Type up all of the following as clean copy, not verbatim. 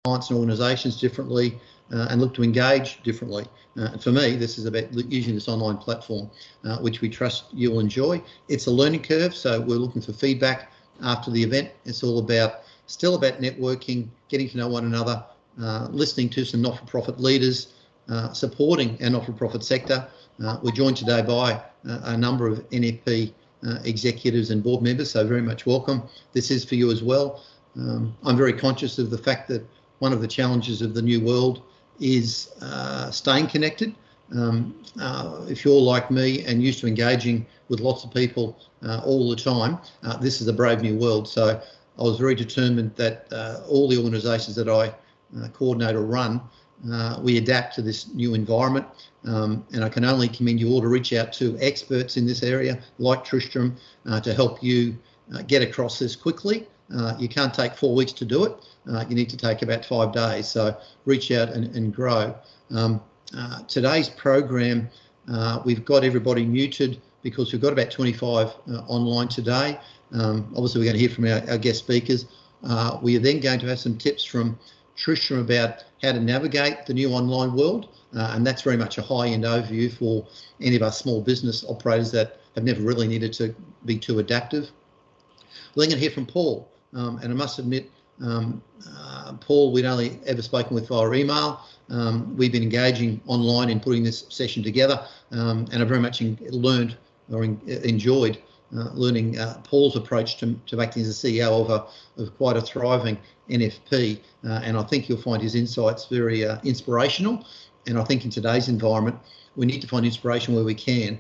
clients and organisations differently and look to engage differently. And for me, this is about using this online platform, which we trust you'll enjoy. It's a learning curve, so we're looking for feedback after the event. It's all about, still about networking, getting to know one another, listening to some not-for-profit leaders, supporting our not-for-profit sector. We're joined today by a number of NFP executives and board members, so very much welcome. This is for you as well. I'm very conscious of the fact that one of the challenges of the new world is staying connected. If you're like me and used to engaging with lots of people all the time, this is a brave new world. So I was very determined that all the organisations that I coordinate or run, we adapt to this new environment. And I can only commend you all to reach out to experts in this area, like Tristram, to help you get across this quickly. You can't take 4 weeks to do it. You need to take about 5 days. So reach out and grow. Today's program, we've got everybody muted because we've got about 25 online today. Obviously, we're going to hear from our guest speakers. We are then going to have some tips from Tristram about how to navigate the new online world. And that's very much a high-end overview for any of our small business operators that have never really needed to be too adaptive. We're then going to hear from Paul. And I must admit, Paul, we'd only ever spoken with via email. We've been engaging online in putting this session together, and I very much learned or enjoyed learning Paul's approach to acting as the CEO of quite a thriving NFP. And I think you'll find his insights very inspirational. And I think in today's environment, we need to find inspiration where we can,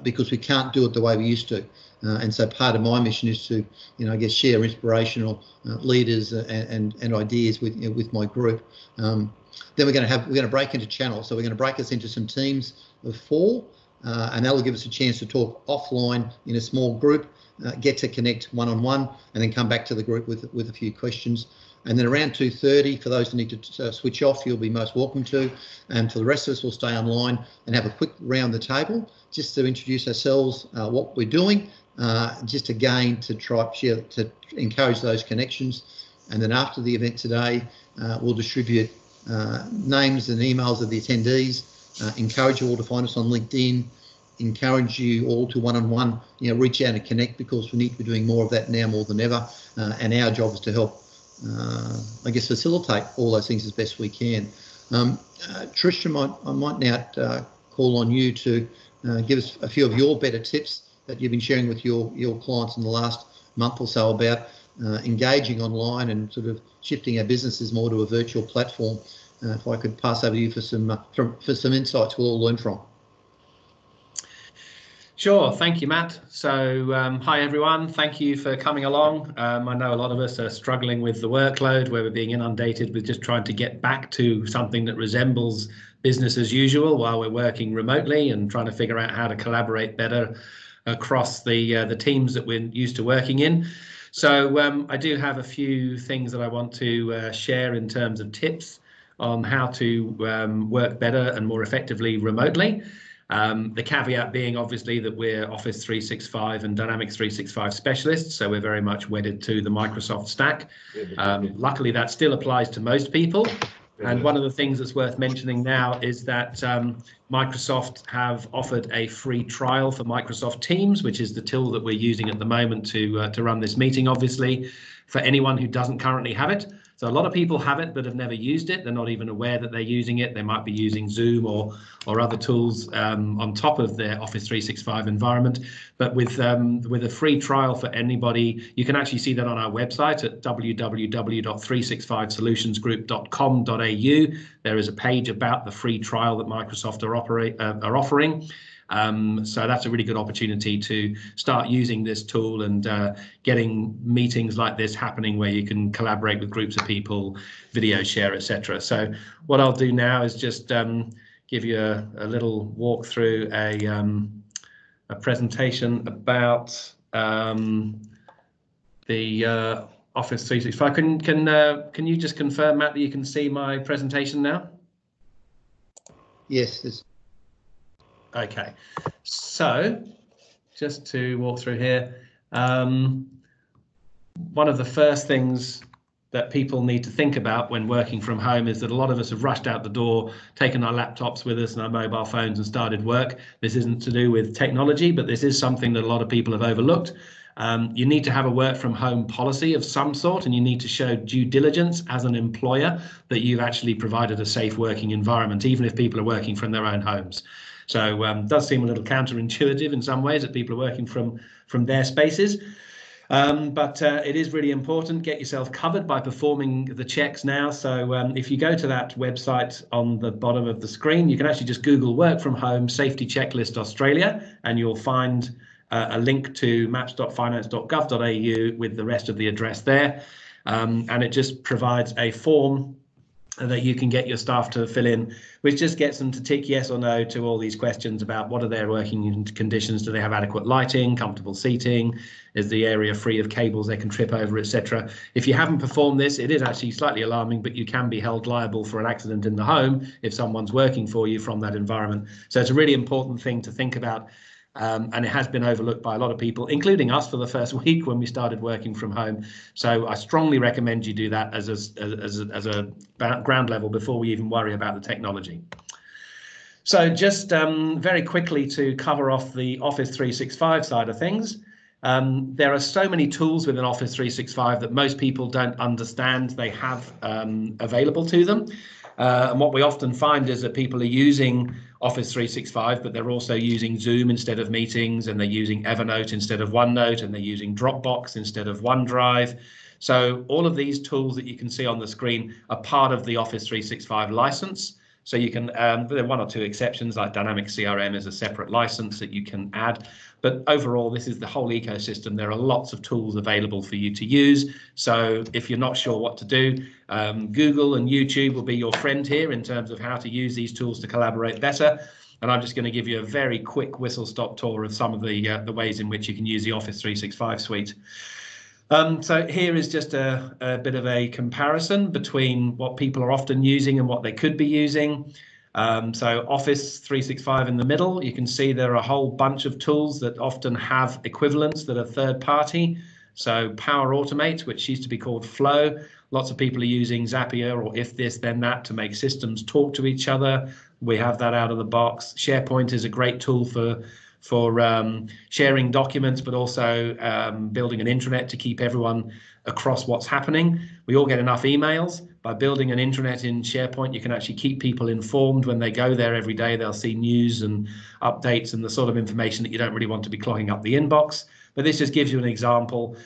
because we can't do it the way we used to. And so part of my mission is to, I guess, share inspirational leaders and ideas with my group. Then we're going to break into channels. So we're going to break us into some teams of 4, and that will give us a chance to talk offline in a small group, get to connect one-on-one, and then come back to the group with a few questions. And then around 2:30, for those who need to switch off, you'll be most welcome to. And for the rest of us, we'll stay online and have a quick round the table just to introduce ourselves, what we're doing, just again to try to encourage those connections. And then after the event today, we'll distribute names and emails of the attendees, encourage you all to find us on LinkedIn, encourage you all to one-on-one, reach out and connect, because we need to be doing more of that now more than ever. And our job is to help, I guess, facilitate all those things as best we can. Tristram, I might now call on you to give us a few of your better tips that you've been sharing with your clients in the last month or so about engaging online and sort of shifting our businesses more to a virtual platform. If I could pass over to you for some insights we'll all learn from. Sure, thank you, Matt. So hi everyone, thank you for coming along. I know a lot of us are struggling with the workload, where we're being inundated with just trying to get back to something that resembles business as usual while we're working remotely, and trying to figure out how to collaborate better across the teams that we're used to working in. So I do have a few things that I want to share in terms of tips on how to work better and more effectively remotely. The caveat being obviously that we're Office 365 and Dynamics 365 specialists, so we're very much wedded to the Microsoft stack. Luckily, that still applies to most people. And one of the things that's worth mentioning now is that Microsoft have offered a free trial for Microsoft Teams, which is the tool that we're using at the moment to run this meeting, obviously, for anyone who doesn't currently have it. So a lot of people have it but have never used it. They're not even aware that they're using it. They might be using Zoom or other tools on top of their Office 365 environment. But with a free trial for anybody, you can actually see that on our website at www.365solutionsgroup.com.au. There is a page about the free trial that Microsoft are offering. So that's a really good opportunity to start using this tool and getting meetings like this happening, where you can collaborate with groups of people, video share, etc. So what I'll do now is just give you a little walk through a presentation about the Office 365. Can you just confirm, Matt, that you can see my presentation now? Yes. Okay, so just to walk through here, one of the first things that people need to think about when working from home is that a lot of us have rushed out the door, taken our laptops with us and our mobile phones and started work. This isn't to do with technology, but this is something that a lot of people have overlooked. You need to have a work from home policy of some sort, and you need to show due diligence as an employer that you've actually provided a safe working environment, even if people are working from their own homes. So it does seem a little counterintuitive in some ways that people are working from their spaces. But it is really important. Get yourself covered by performing the checks now. So if you go to that website on the bottom of the screen, you can actually just Google Work from Home Safety Checklist Australia, and you'll find a link to maps.finance.gov.au with the rest of the address there. And it just provides a form that you can get your staff to fill in, which just gets them to tick yes or no to all these questions about what are their working conditions, do they have adequate lighting, comfortable seating, is the area free of cables they can trip over, etc. If you haven't performed this, it is actually slightly alarming, but you can be held liable for an accident in the home if someone's working for you from that environment. So it's a really important thing to think about. And it has been overlooked by a lot of people, including us, for the first week when we started working from home. So I strongly recommend you do that as a ground level before we even worry about the technology. So just very quickly to cover off the Office 365 side of things. There are so many tools within Office 365 that most people don't understand they have available to them. And what we often find is that people are using Office 365, but they're also using Zoom instead of meetings, and they're using Evernote instead of OneNote, and they're using Dropbox instead of OneDrive. So all of these tools that you can see on the screen are part of the Office 365 license. So you can, there are one or two exceptions, like Dynamics CRM is a separate license that you can add. But overall, this is the whole ecosystem. There are lots of tools available for you to use. So if you're not sure what to do, Google and YouTube will be your friend here in terms of how to use these tools to collaborate better. And I'm just going to give you a very quick whistle-stop tour of some of the ways in which you can use the Office 365 suite. So here is just a bit of a comparison between what people are often using and what they could be using. So Office 365 in the middle, you can see there are a whole bunch of tools that often have equivalents that are third party. So Power Automate, which used to be called Flow. Lots of people are using Zapier or If This Then That to make systems talk to each other. We have that out of the box. SharePoint is a great tool for sharing documents, but also building an intranet to keep everyone across what's happening. We all get enough emails. By building an intranet in SharePoint, you can actually keep people informed when they go there every day. They'll see news and updates and the sort of information that you don't really want to be clogging up the inbox. But this just gives you an example.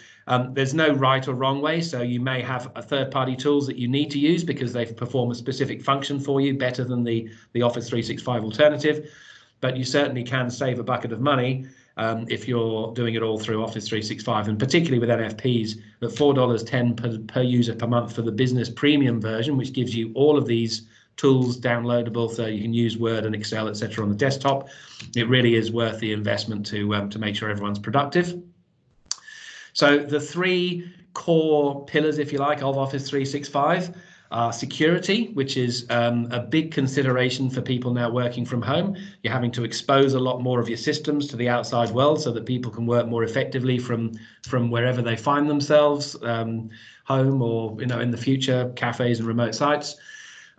There's no right or wrong way. So you may have a third-party tools that you need to use because they perform a specific function for you better than the Office 365 alternative. But you certainly can save a bucket of money if you're doing it all through Office 365, and particularly with NFPs at $4.10 per user per month for the business premium version, which gives you all of these tools downloadable so you can use Word and Excel, etc. on the desktop. It really is worth the investment to make sure everyone's productive. So the three core pillars, if you like, of Office 365 are security, which is a big consideration for people now working from home. You're having to expose a lot more of your systems to the outside world so that people can work more effectively from wherever they find themselves, home or in the future, cafes and remote sites.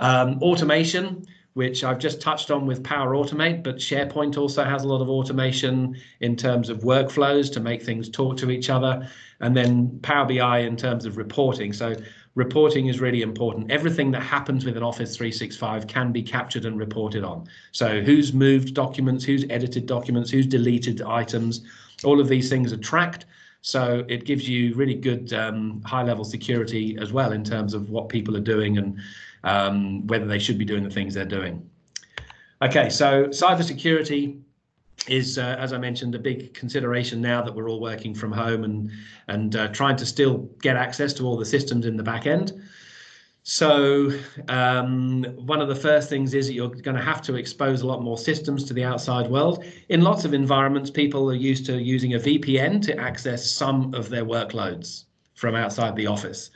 Automation, which I've just touched on with Power Automate, but SharePoint also has a lot of automation in terms of workflows to make things talk to each other. And then Power BI in terms of reporting. So reporting is really important. Everything that happens within Office 365 can be captured and reported on. So who's moved documents, who's edited documents, who's deleted items, all of these things are tracked. So it gives you really good high-level security as well in terms of what people are doing and whether they should be doing the things they're doing. Okay, so cybersecurity is, as I mentioned, a big consideration now that we're all working from home and trying to still get access to all the systems in the back end. So one of the first things is that you're going to have to expose a lot more systems to the outside world. In lots of environments, people are used to using a VPN to access some of their workloads from outside the office.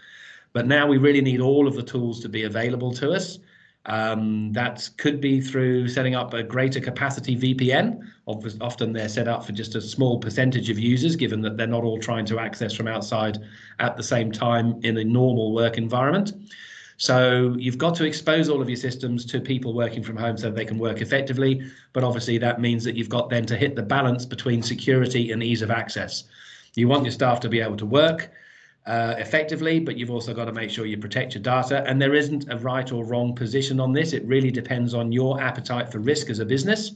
But now we really need all of the tools to be available to us. That could be through setting up a greater capacity VPN. Often they're set up for just a small percentage of users, given that they're not all trying to access from outside at the same time in a normal work environment. So you've got to expose all of your systems to people working from home so they can work effectively. But obviously that means that you've got then to hit the balance between security and ease of access. You want your staff to be able to work effectively, but you've also got to make sure you protect your data. And there isn't a right or wrong position on this. It really depends on your appetite for risk as a business.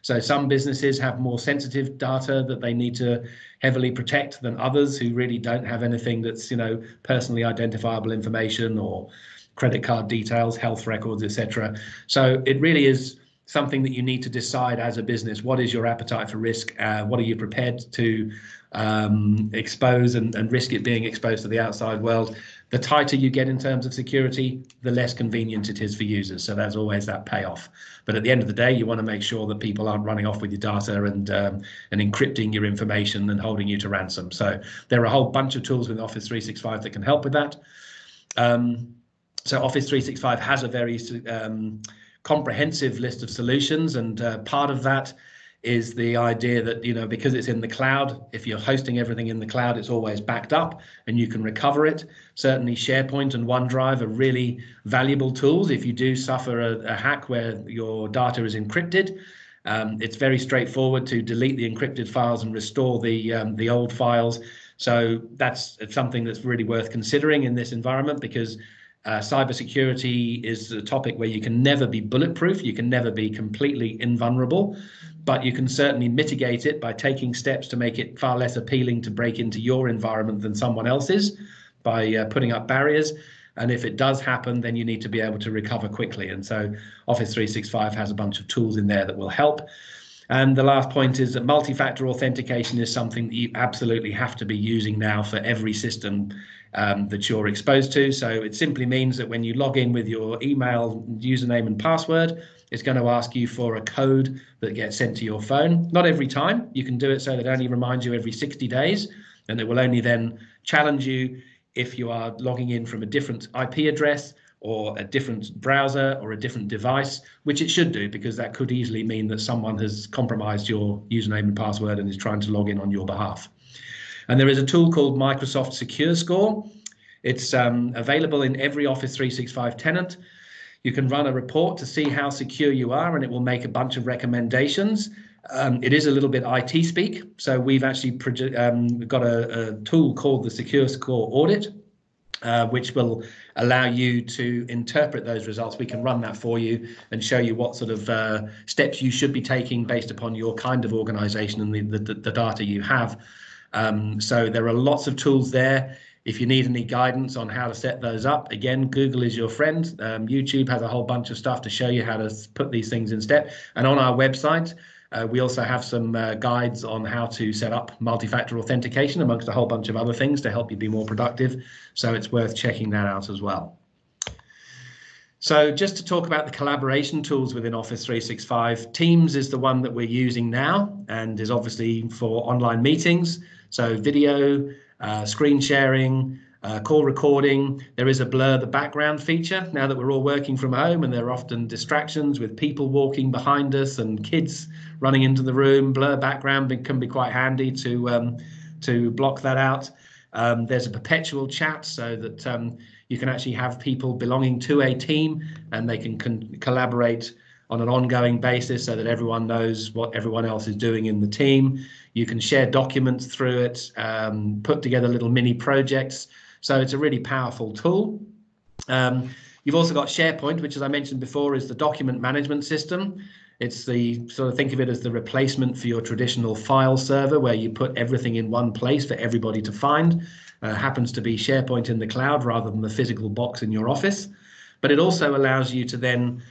So some businesses have more sensitive data that they need to heavily protect than others who really don't have anything that's, personally identifiable information or credit card details, health records, etc. So it really is something that you need to decide as a business. What is your appetite for risk? What are you prepared to expose and risk it being exposed to the outside world? The tighter you get in terms of security, the less convenient it is for users. So there's always that payoff. But at the end of the day, you want to make sure that people aren't running off with your data and encrypting your information and holding you to ransom. So there are a whole bunch of tools with Office 365 that can help with that. So Office 365 has a very comprehensive list of solutions, and part of that is the idea that, because it's in the cloud, if you're hosting everything in the cloud, it's always backed up and you can recover it. Certainly SharePoint and OneDrive are really valuable tools. If you do suffer a hack where your data is encrypted, it's very straightforward to delete the encrypted files and restore the old files. So that's something that's really worth considering in this environment, because cybersecurity is a topic where you can never be bulletproof. You can never be completely invulnerable, but you can certainly mitigate it by taking steps to make it far less appealing to break into your environment than someone else's by putting up barriers. And if it does happen, then you need to be able to recover quickly. And so Office 365 has a bunch of tools in there that will help. And the last point is that multi-factor authentication is something that you absolutely have to be using now for every system that you're exposed to. So it simply means that when you log in with your email username and password, it's going to ask you for a code that gets sent to your phone. Not every time. You can do it so that it only reminds you every 60 days, and it will only then challenge you if you are logging in from a different IP address or a different browser or a different device, which it should do, because that could easily mean that someone has compromised your username and password and is trying to log in on your behalf. And there is a tool called Microsoft Secure Score. It's available in every Office 365 tenant. You can run a report to see how secure you are, and it will make a bunch of recommendations. It is a little bit IT speak. So we've actually got a tool called the Secure Score Audit, which will allow you to interpret those results. We can run that for you and show you what sort of steps you should be taking based upon your kind of organization and the data you have. So there are lots of tools there. If you need any guidance on how to set those up, again, Google is your friend. YouTube has a whole bunch of stuff to show you how to put these things in step. And on our website, we also have some guides on how to set up multi-factor authentication, amongst a whole bunch of other things to help you be more productive. So it's worth checking that out as well. So just to talk about the collaboration tools within Office 365, Teams is the one that we're using now and is obviously for online meetings. So video, screen sharing, call recording. There is a blur the background feature now that we're all working from home, and there are often distractions with people walking behind us and kids running into the room. Blur background can be quite handy to block that out. There's a perpetual chat so that you can actually have people belonging to a team and they can collaborate on an ongoing basis so that everyone knows what everyone else is doing in the team. You can share documents through it, put together little mini projects. So it's a really powerful tool. You've also got SharePoint, which, as I mentioned before, is the document management system. It's the sort of, think of it as the replacement for your traditional file server where you put everything in one place for everybody to find. Happens to be SharePoint in the cloud rather than the physical box in your office. But it also allows you to then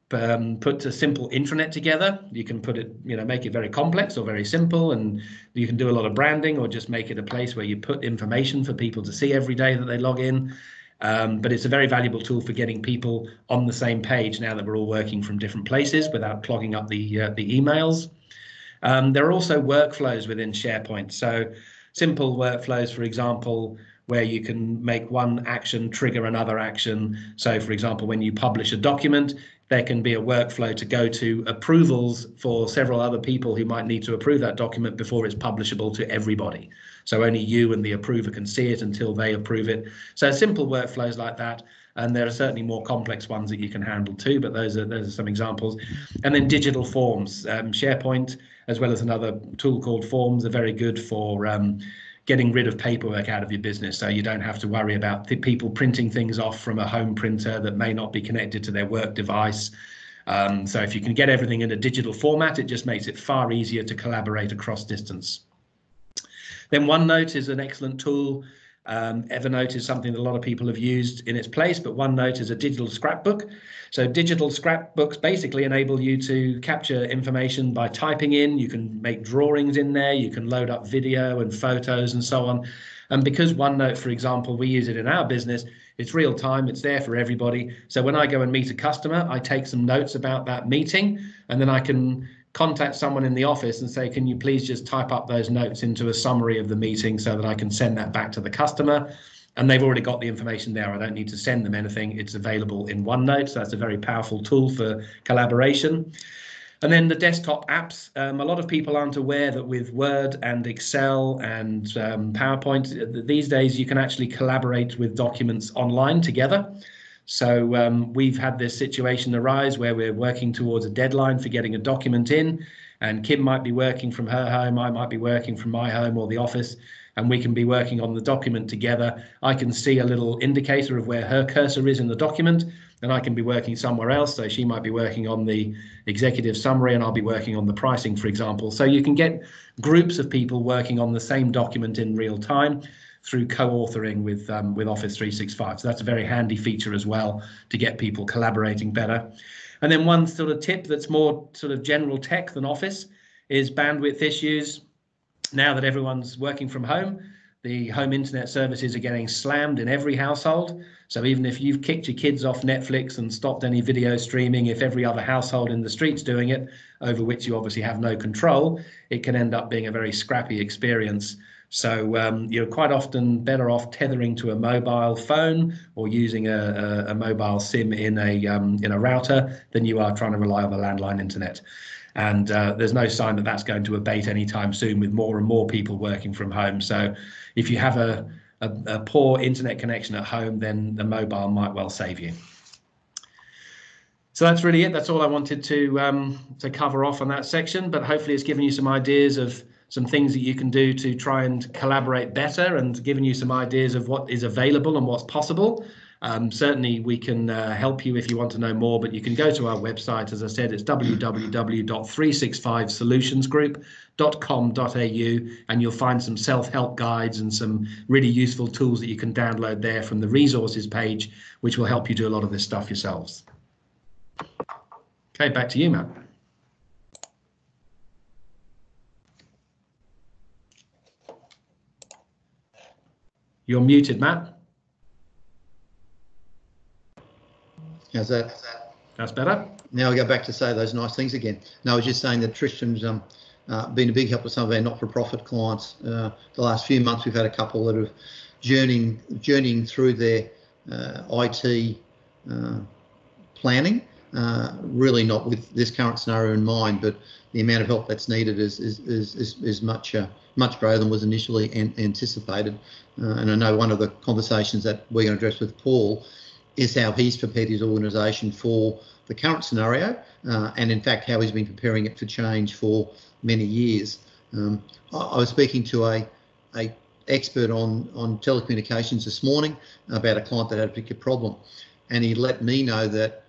put a simple intranet together. You can put it, make it very complex or very simple, and you can do a lot of branding or just make it a place where you put information for people to see every day that they log in. But it's a very valuable tool for getting people on the same page now that we're all working from different places without clogging up the emails. There are also workflows within SharePoint. So simple workflows, for example, where you can make one action trigger another action. So, for example, when you publish a document, there can be a workflow to go to approvals for several other people who might need to approve that document before it's publishable to everybody. So only you and the approver can see it until they approve it. So simple workflows like that. And there are certainly more complex ones that you can handle too, but those are some examples. And then digital forms, SharePoint, as well as another tool called Forms, are very good for getting rid of paperwork out of your business, so you don't have to worry about people printing things off from a home printer that may not be connected to their work device. So if you can get everything in a digital format, it just makes it far easier to collaborate across distance. Then OneNote is an excellent tool. Evernote is something that a lot of people have used in its place, but OneNote is a digital scrapbook. So digital scrapbooks basically enable you to capture information by typing in. You can make drawings in there, you can load up video and photos and so on. And because OneNote, for example, we use it in our business, it's real time, it's there for everybody. So when I go and meet a customer, I take some notes about that meeting, and then I can contact someone in the office and say, can you please just type up those notes into a summary of the meeting so that I can send that back to the customer. And they've already got the information there. I don't need to send them anything. It's available in OneNote. So that's a very powerful tool for collaboration. And then the desktop apps. A lot of people aren't aware that with Word and Excel and PowerPoint, these days you can actually collaborate with documents online together. So we've had this situation arise where we're working towards a deadline for getting a document in, and Kim might be working from her home, I might be working from my home or the office, and we can be working on the document together. I can see a little indicator of where her cursor is in the document, and I can be working somewhere else. So she might be working on the executive summary and I'll be working on the pricing, for example. So you can get groups of people working on the same document in real time through co-authoring with Office 365. So that's a very handy feature as well to get people collaborating better. And then one sort of tip that's more sort of general tech than Office is bandwidth issues. Now that everyone's working from home, the home internet services are getting slammed in every household. So even if you've kicked your kids off Netflix and stopped any video streaming, if every other household in the street's doing it, over which you obviously have no control, it can end up being a very scrappy experience. So you're quite often better off tethering to a mobile phone or using a mobile SIM in a router than you are trying to rely on the landline internet. And there's no sign that that's going to abate anytime soon with more and more people working from home. So if you have a poor internet connection at home, then the mobile might well save you. So that's really it. That's all I wanted to cover off on that section, but hopefully it's given you some ideas of some things that you can do to try and collaborate better, and giving you some ideas of what is available and what's possible. Certainly we can help you if you want to know more, but you can go to our website. As I said, it's www.365solutionsgroup.com.au, and you'll find some self-help guides and some really useful tools that you can download there from the resources page, which will help you do a lot of this stuff yourselves. Okay, back to you, Matt. You're muted, Matt. How's that? That's better. Now I go back to say those nice things again. No, I was just saying that Tristan's been a big help with some of our not-for-profit clients. The last few months we've had a couple that are journeying through their IT planning, really not with this current scenario in mind, but the amount of help that's needed is much greater than was initially anticipated. And I know one of the conversations that we're going to address with Paul is how he's prepared his organisation for the current scenario, and in fact how he's been preparing it for change for many years. I was speaking to a expert on telecommunications this morning about a client that had a particular problem, and he let me know that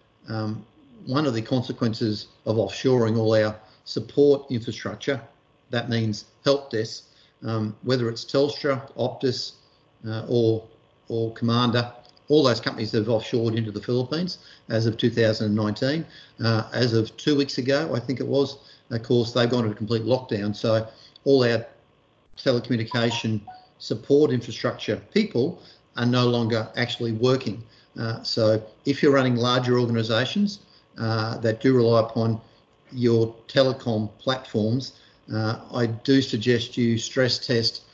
one of the consequences of offshoring all our support infrastructure, that means help desk, whether it's Telstra, Optus, or Commander, all those companies that have offshored into the Philippines as of 2019. As of 2 weeks ago, I think it was, of course, they've gone into complete lockdown. So all our telecommunication support infrastructure people are no longer actually working. So if you're running larger organisations that do rely upon your telecom platforms, I do suggest you stress test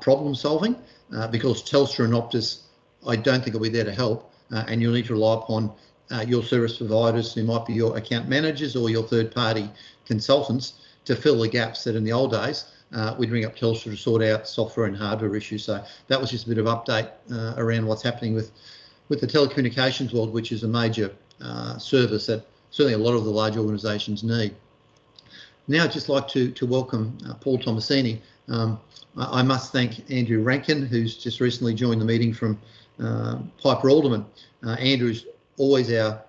problem solving because Telstra and Optus, I don't think will be there to help, and you'll need to rely upon your service providers, who might be your account managers or your third-party consultants, to fill the gaps that in the old days we'd ring up Telstra to sort out software and hardware issues. So that was just a bit of update around what's happening with the telecommunications world, which is a major service that certainly a lot of the large organisations need. Now I'd just like to welcome Paul Tomassini. I must thank Andrew Rankin, who's just recently joined the meeting from Piper Alderman. Andrew's always our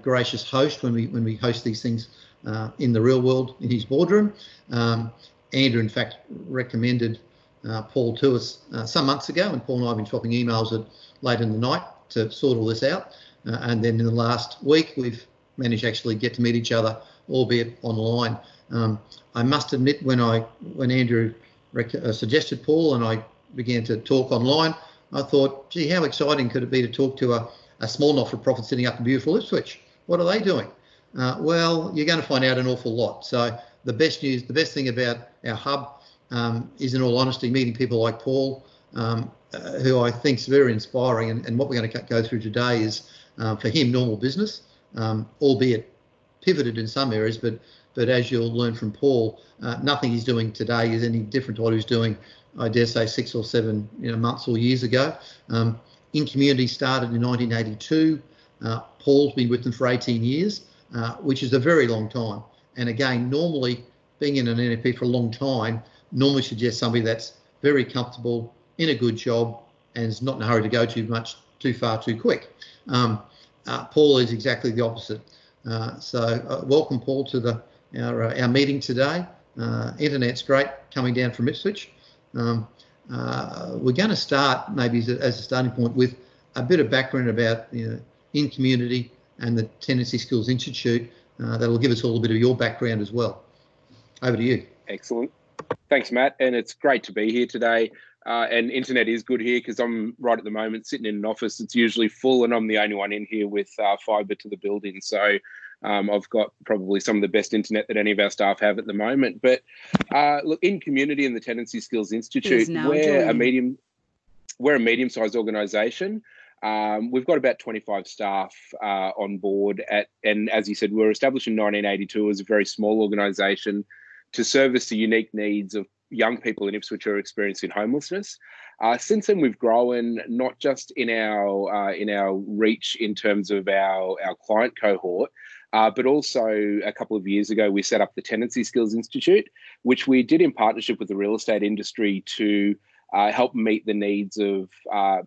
gracious host when we host these things in the real world in his boardroom. Andrew, in fact, recommended Paul to us some months ago, and Paul and I have been swapping emails late in the night to sort all this out. And then in the last week, we've managed to actually get to meet each other, albeit online. I must admit, when Andrew suggested Paul and I began to talk online, I thought, gee, how exciting could it be to talk to a small not-for-profit sitting up in beautiful Ipswich? What are they doing? Well, you're going to find out an awful lot. So the best thing about our hub is, in all honesty, meeting people like Paul, who I think is very inspiring. And what we're going to go through today is, for him, normal business, albeit pivoted in some areas, but as you'll learn from Paul, nothing he's doing today is any different to what he was doing, I dare say, 6 or 7 months or years ago. In Community started in 1982. Paul's been with them for 18 years, which is a very long time. And again, normally being in an NFP for a long time normally suggests somebody that's very comfortable, in a good job, and is not in a hurry to go too far too quick. Paul is exactly the opposite. So welcome, Paul, to our meeting today. Internet's great coming down from Ipswich. We're going to start maybe as a starting point with a bit of background about In Community and the Tenancy Skills Institute. That'll give us all a bit of your background as well. Over to you. Excellent. Thanks, Matt. And it's great to be here today. And internet is good here because I'm right at the moment sitting in an office that's usually full, and I'm the only one in here with fibre to the building. So I've got probably some of the best internet that any of our staff have at the moment. But look, In Community and the Tenancy Skills Institute, we're a medium-sized organisation. We've got about 25 staff on board, and as you said, we were established in 1982 as a very small organisation to service the unique needs of young people in Ipswich who are experiencing homelessness. Since then, we've grown not just in our reach in terms of our client cohort, but also a couple of years ago, we set up the Tenancy Skills Institute, which we did in partnership with the real estate industry to help meet the needs of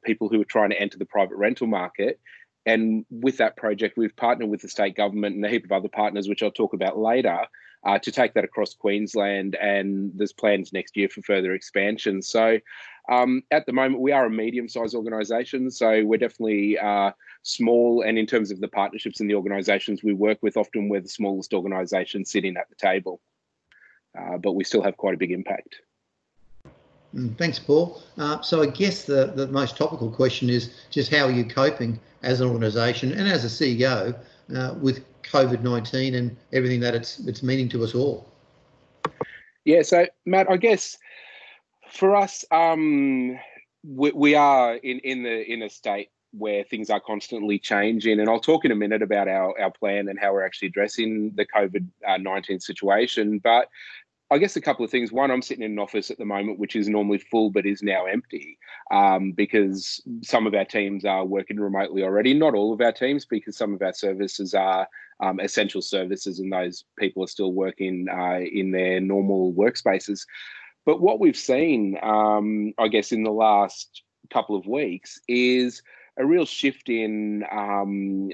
people who are trying to enter the private rental market. And with that project, we've partnered with the state government and a heap of other partners, which I'll talk about later, to take that across Queensland, and there's plans next year for further expansion. So at the moment, we are a medium-sized organisation, so we're definitely small, and in terms of the partnerships and the organisations we work with, often we're the smallest organisation sitting at the table, but we still have quite a big impact. Thanks, Paul. So I guess the most topical question is just how are you coping as an organisation and as a CEO with COVID-19 and everything that it's meaning to us all? Yeah, so Matt, I guess for us, we are in a state where things are constantly changing, and I'll talk in a minute about our plan and how we're actually addressing the COVID-19 situation. But I guess a couple of things. One, I'm sitting in an office at the moment which is normally full but is now empty because some of our teams are working remotely already. Not all of our teams, because some of our services are essential services and those people are still working in their normal workspaces. But what we've seen, I guess, in the last couple of weeks is a real shift in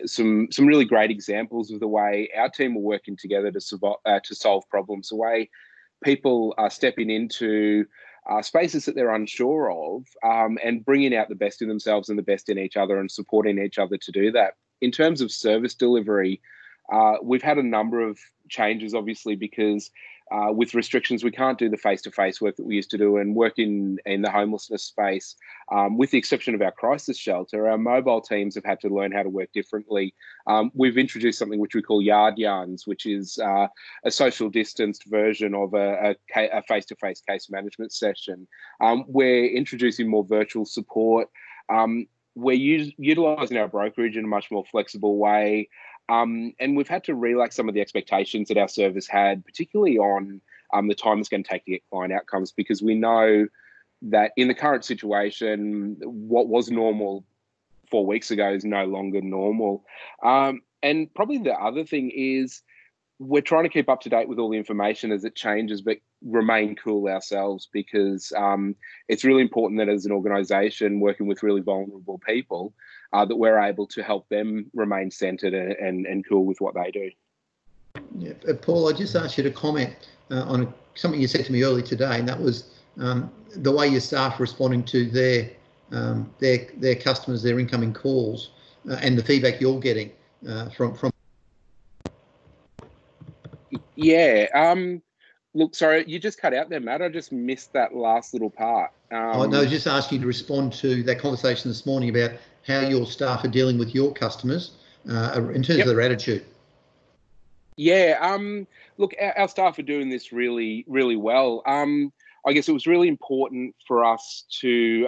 some really great examples of the way our team are working together to solve problems, the way people are stepping into spaces that they're unsure of and bringing out the best in themselves and the best in each other and supporting each other to do that. In terms of service delivery, we've had a number of changes, obviously, because with restrictions, we can't do the face-to-face work that we used to do and work in the homelessness space. With the exception of our crisis shelter, our mobile teams have had to learn how to work differently. We've introduced something which we call yard yarns, which is a social distanced version of a face-to-face case management session. We're introducing more virtual support. We're utilising our brokerage in a much more flexible way. And we've had to relax some of the expectations that our service had, particularly on the time it's going to take to get client outcomes, because we know that in the current situation, what was normal 4 weeks ago is no longer normal. And probably the other thing is we're trying to keep up to date with all the information as it changes, but remain cool ourselves, because it's really important that as an organisation working with really vulnerable people, that we're able to help them remain centred and cool with what they do. Yeah. Paul, I just asked you to comment on something you said to me earlier today, and that was the way your staff are responding to their customers, their incoming calls, and the feedback you're getting from. Yeah. Look, sorry, you just cut out there, Matt. I just missed that last little part. I was just asking you to respond to that conversation this morning about how your staff are dealing with your customers in terms of their attitude. Yeah. Look, our staff are doing this really, really well. I guess it was really important for us to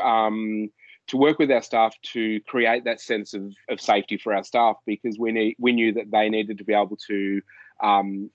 work with our staff to create that sense of safety for our staff, because we knew that they needed to be able to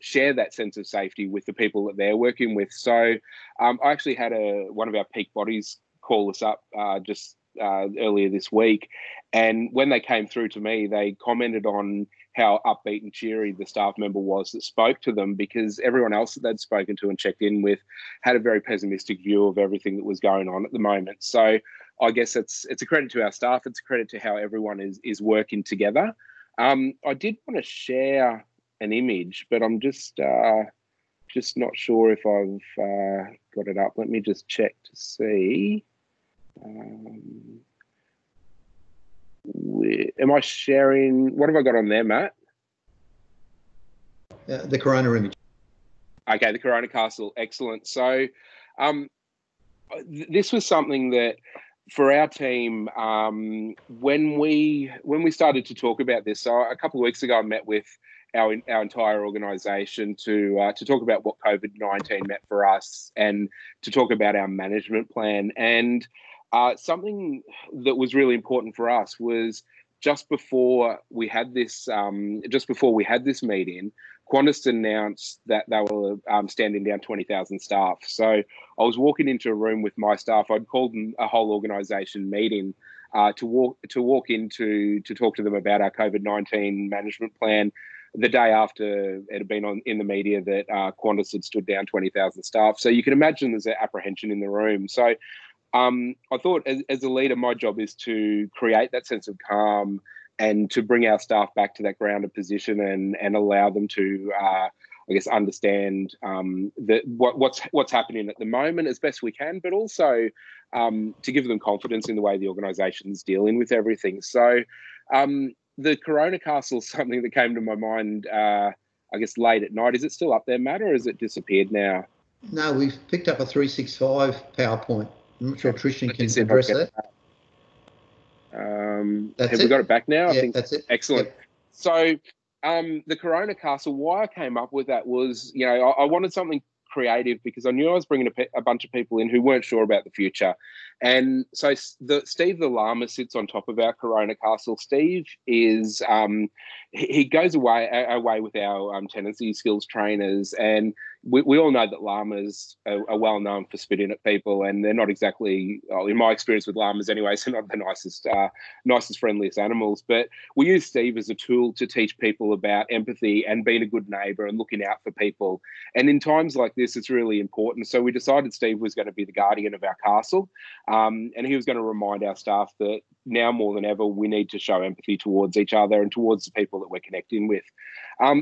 share that sense of safety with the people that they're working with. So I actually had one of our peak bodies call us up just earlier this week, and when they came through to me, they commented on how upbeat and cheery the staff member was that spoke to them, because everyone else that they'd spoken to and checked in with had a very pessimistic view of everything that was going on at the moment. So I guess it's a credit to our staff. It's a credit to how everyone is working together. I did want to share an image, but I'm just not sure if I've got it up. Let me just check to see. Am I sharing? What have I got on there, Matt? The Corona image. Okay, the Corona Castle. Excellent. So this was something that for our team, when we started to talk about this, so a couple of weeks ago, I met with our entire organisation to talk about what COVID-19 meant for us and to talk about our management plan. And something that was really important for us was just before we had this meeting, Qantas announced that they were standing down 20,000 staff. So I was walking into a room with my staff. I'd called a whole organisation meeting to walk into to talk to them about our COVID-19 management plan the day after it had been in the media that Qantas had stood down 20,000 staff. So you can imagine there's an apprehension in the room. So I thought as a leader, my job is to create that sense of calm and to bring our staff back to that grounded position and allow them to, I guess, understand what's happening at the moment as best we can, but also to give them confidence in the way the organisation's dealing with everything. So the Corona Castle is something that came to my mind, I guess, late at night. Is it still up there, Matt, or has it disappeared now? No, we've picked up a 365 PowerPoint. I'm not sure Trishan can address that. Have we got it back now? Yeah, I think that's it. Excellent. Yep. So the Corona Castle, why I came up with that was, I wanted something creative because I knew I was bringing a bunch of people in who weren't sure about the future. And so Steve the Llama sits on top of our Corona Castle. Steve is, he goes away with our tenancy skills trainers, and we all know that llamas are well known for spitting at people, and they're not exactly, in my experience with llamas anyways, they're not the nicest, friendliest animals. But we use Steve as a tool to teach people about empathy and being a good neighbour and looking out for people. And in times like this, it's really important. So we decided Steve was going to be the guardian of our castle, and he was going to remind our staff that now more than ever, we need to show empathy towards each other and towards the people that we're connecting with.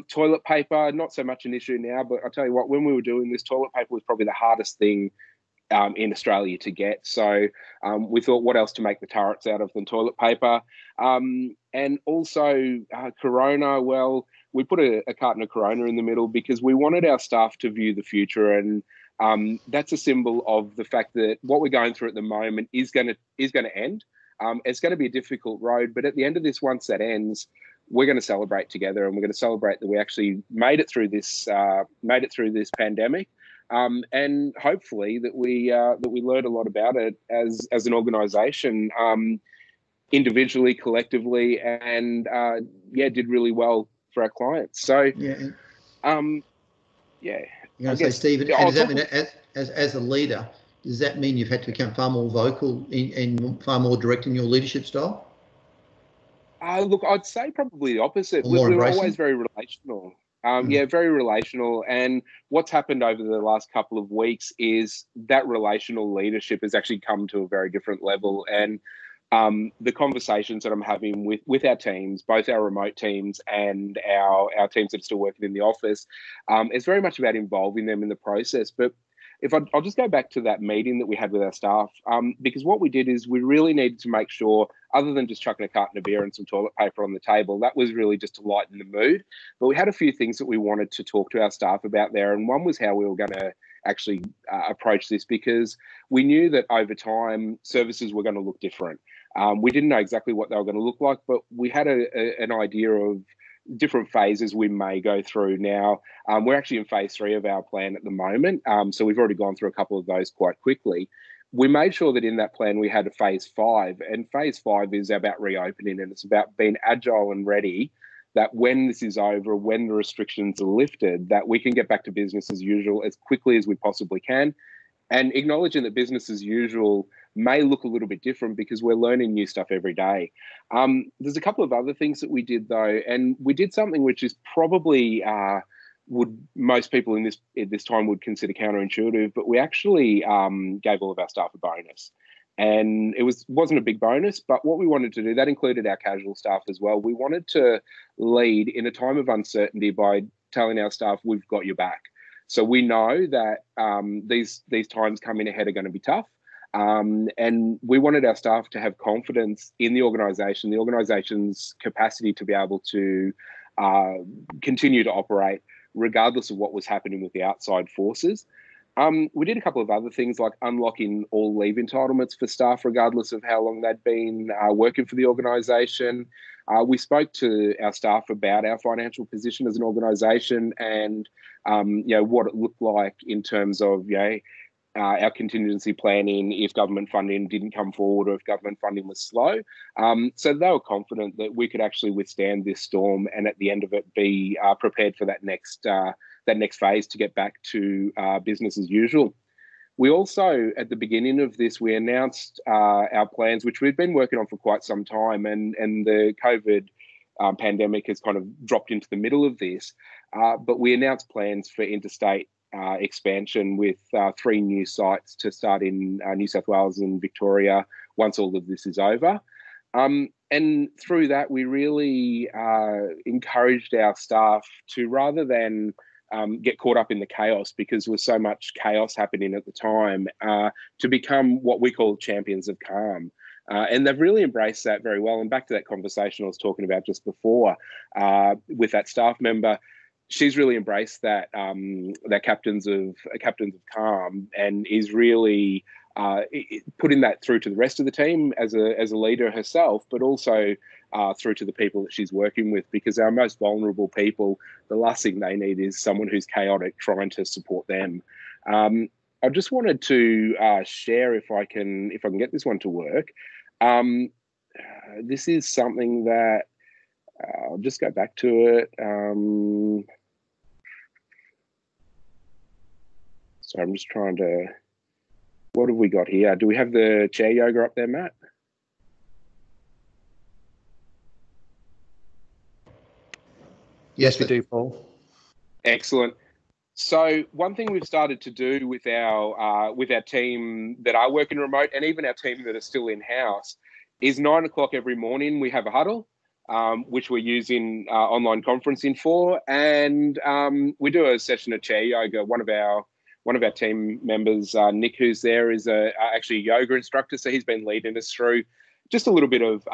Toilet paper, not so much an issue now, but I'll tell you what, when we were doing this, toilet paper was probably the hardest thing in Australia to get. So we thought, what else to make the turrets out of than toilet paper? And also Corona, well, we put a carton of Corona in the middle because we wanted our staff to view the future, and that's a symbol of the fact that what we're going through at the moment is going to end. It's going to be a difficult road, but at the end of this, once that ends, we're going to celebrate together, and we're going to celebrate that we actually made it through this pandemic, and hopefully that we learned a lot about it as an organisation, individually, collectively, and did really well for our clients. So yeah. Yeah. You're going to say, Stephen, does that mean as a leader, does that mean you've had to become far more vocal and far more direct in your leadership style? Look, I'd say probably the opposite. We're always very relational. Very relational. And what's happened over the last couple of weeks is that relational leadership has actually come to a very different level. And the conversations that I'm having with our teams, both our remote teams and our teams that are still working in the office, it's very much about involving them in the process. But I'll just go back to that meeting that we had with our staff, because what we did is we really needed to make sure, other than just chucking a carton of beer and some toilet paper on the table, that was really just to lighten the mood. But we had a few things that we wanted to talk to our staff about there. And one was how we were going to actually approach this, because we knew that over time services were going to look different. We didn't know exactly what they were going to look like, but we had an idea of different phases we may go through. Now, we're actually in phase 3 of our plan at the moment. So we've already gone through a couple of those quite quickly. We made sure that in that plan we had a phase 5, and phase 5 is about reopening, and it's about being agile and ready, that when this is over, when the restrictions are lifted, that we can get back to business as usual as quickly as we possibly can, and acknowledging that business as usual may look a little bit different because we're learning new stuff every day. There's a couple of other things that we did though, and we did something which is probably would most people in this time would consider counterintuitive, but we actually gave all of our staff a bonus. And it wasn't a big bonus, but what we wanted to do, that included our casual staff as well. We wanted to lead in a time of uncertainty by telling our staff, we've got your back. So we know that these times coming ahead are going to be tough. And we wanted our staff to have confidence in the organisation's capacity to be able to continue to operate regardless of what was happening with the outside forces. We did a couple of other things like unlocking all leave entitlements for staff regardless of how long they'd been working for the organisation. We spoke to our staff about our financial position as an organisation and what it looked like in terms of our contingency planning if government funding didn't come forward or if government funding was slow. So they were confident that we could actually withstand this storm and at the end of it be prepared for that next phase to get back to business as usual. We also, at the beginning of this, we announced our plans, which we've been working on for quite some time, and the COVID pandemic has kind of dropped into the middle of this. But we announced plans for interstate expansion with 3 new sites to start in New South Wales and Victoria once all of this is over. And through that, we really encouraged our staff to, rather than get caught up in the chaos, because there was so much chaos happening at the time, to become what we call champions of calm. And they've really embraced that very well. And back to that conversation I was talking about just before with that staff member, she's really embraced that captains of calm and is really putting that through to the rest of the team as a leader herself, but also through to the people that she's working with, because our most vulnerable people, the last thing they need is someone who's chaotic trying to support them. I just wanted to share, if I can get this one to work. This is something that I'll just go back to it. So I'm just trying to, what have we got here? Do we have the chair yoga up there, Matt? Yes, we do, Paul. Excellent. So one thing we've started to do with our team that are working remote, and even our team that are still in-house, is 9 o'clock every morning we have a huddle, which we're using online conferencing for, and we do a session of chair yoga. One of our team members, Nick, who's there, is actually a yoga instructor, so he's been leading us through. just a little bit of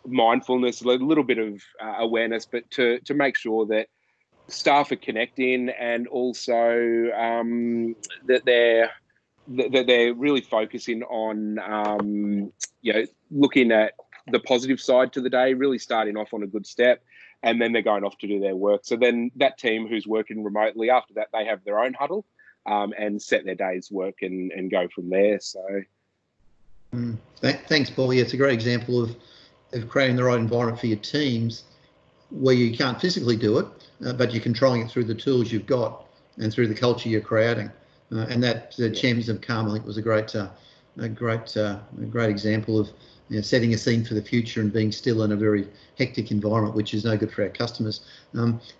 mindfulness, a little bit of awareness, but to make sure that staff are connecting, and also that they're really focusing on looking at the positive side to the day, really starting off on a good step, and then they're going off to do their work. So then that team who's working remotely, after that, they have their own huddle and set their day's work and go from there. So. Thanks, Paul. Yeah, it's a great example of creating the right environment for your teams where you can't physically do it, but you're controlling it through the tools you've got and through the culture you're creating. And that Champions of Calm, I think, was a great example of setting a scene for the future and being still in a very hectic environment, which is no good for our customers.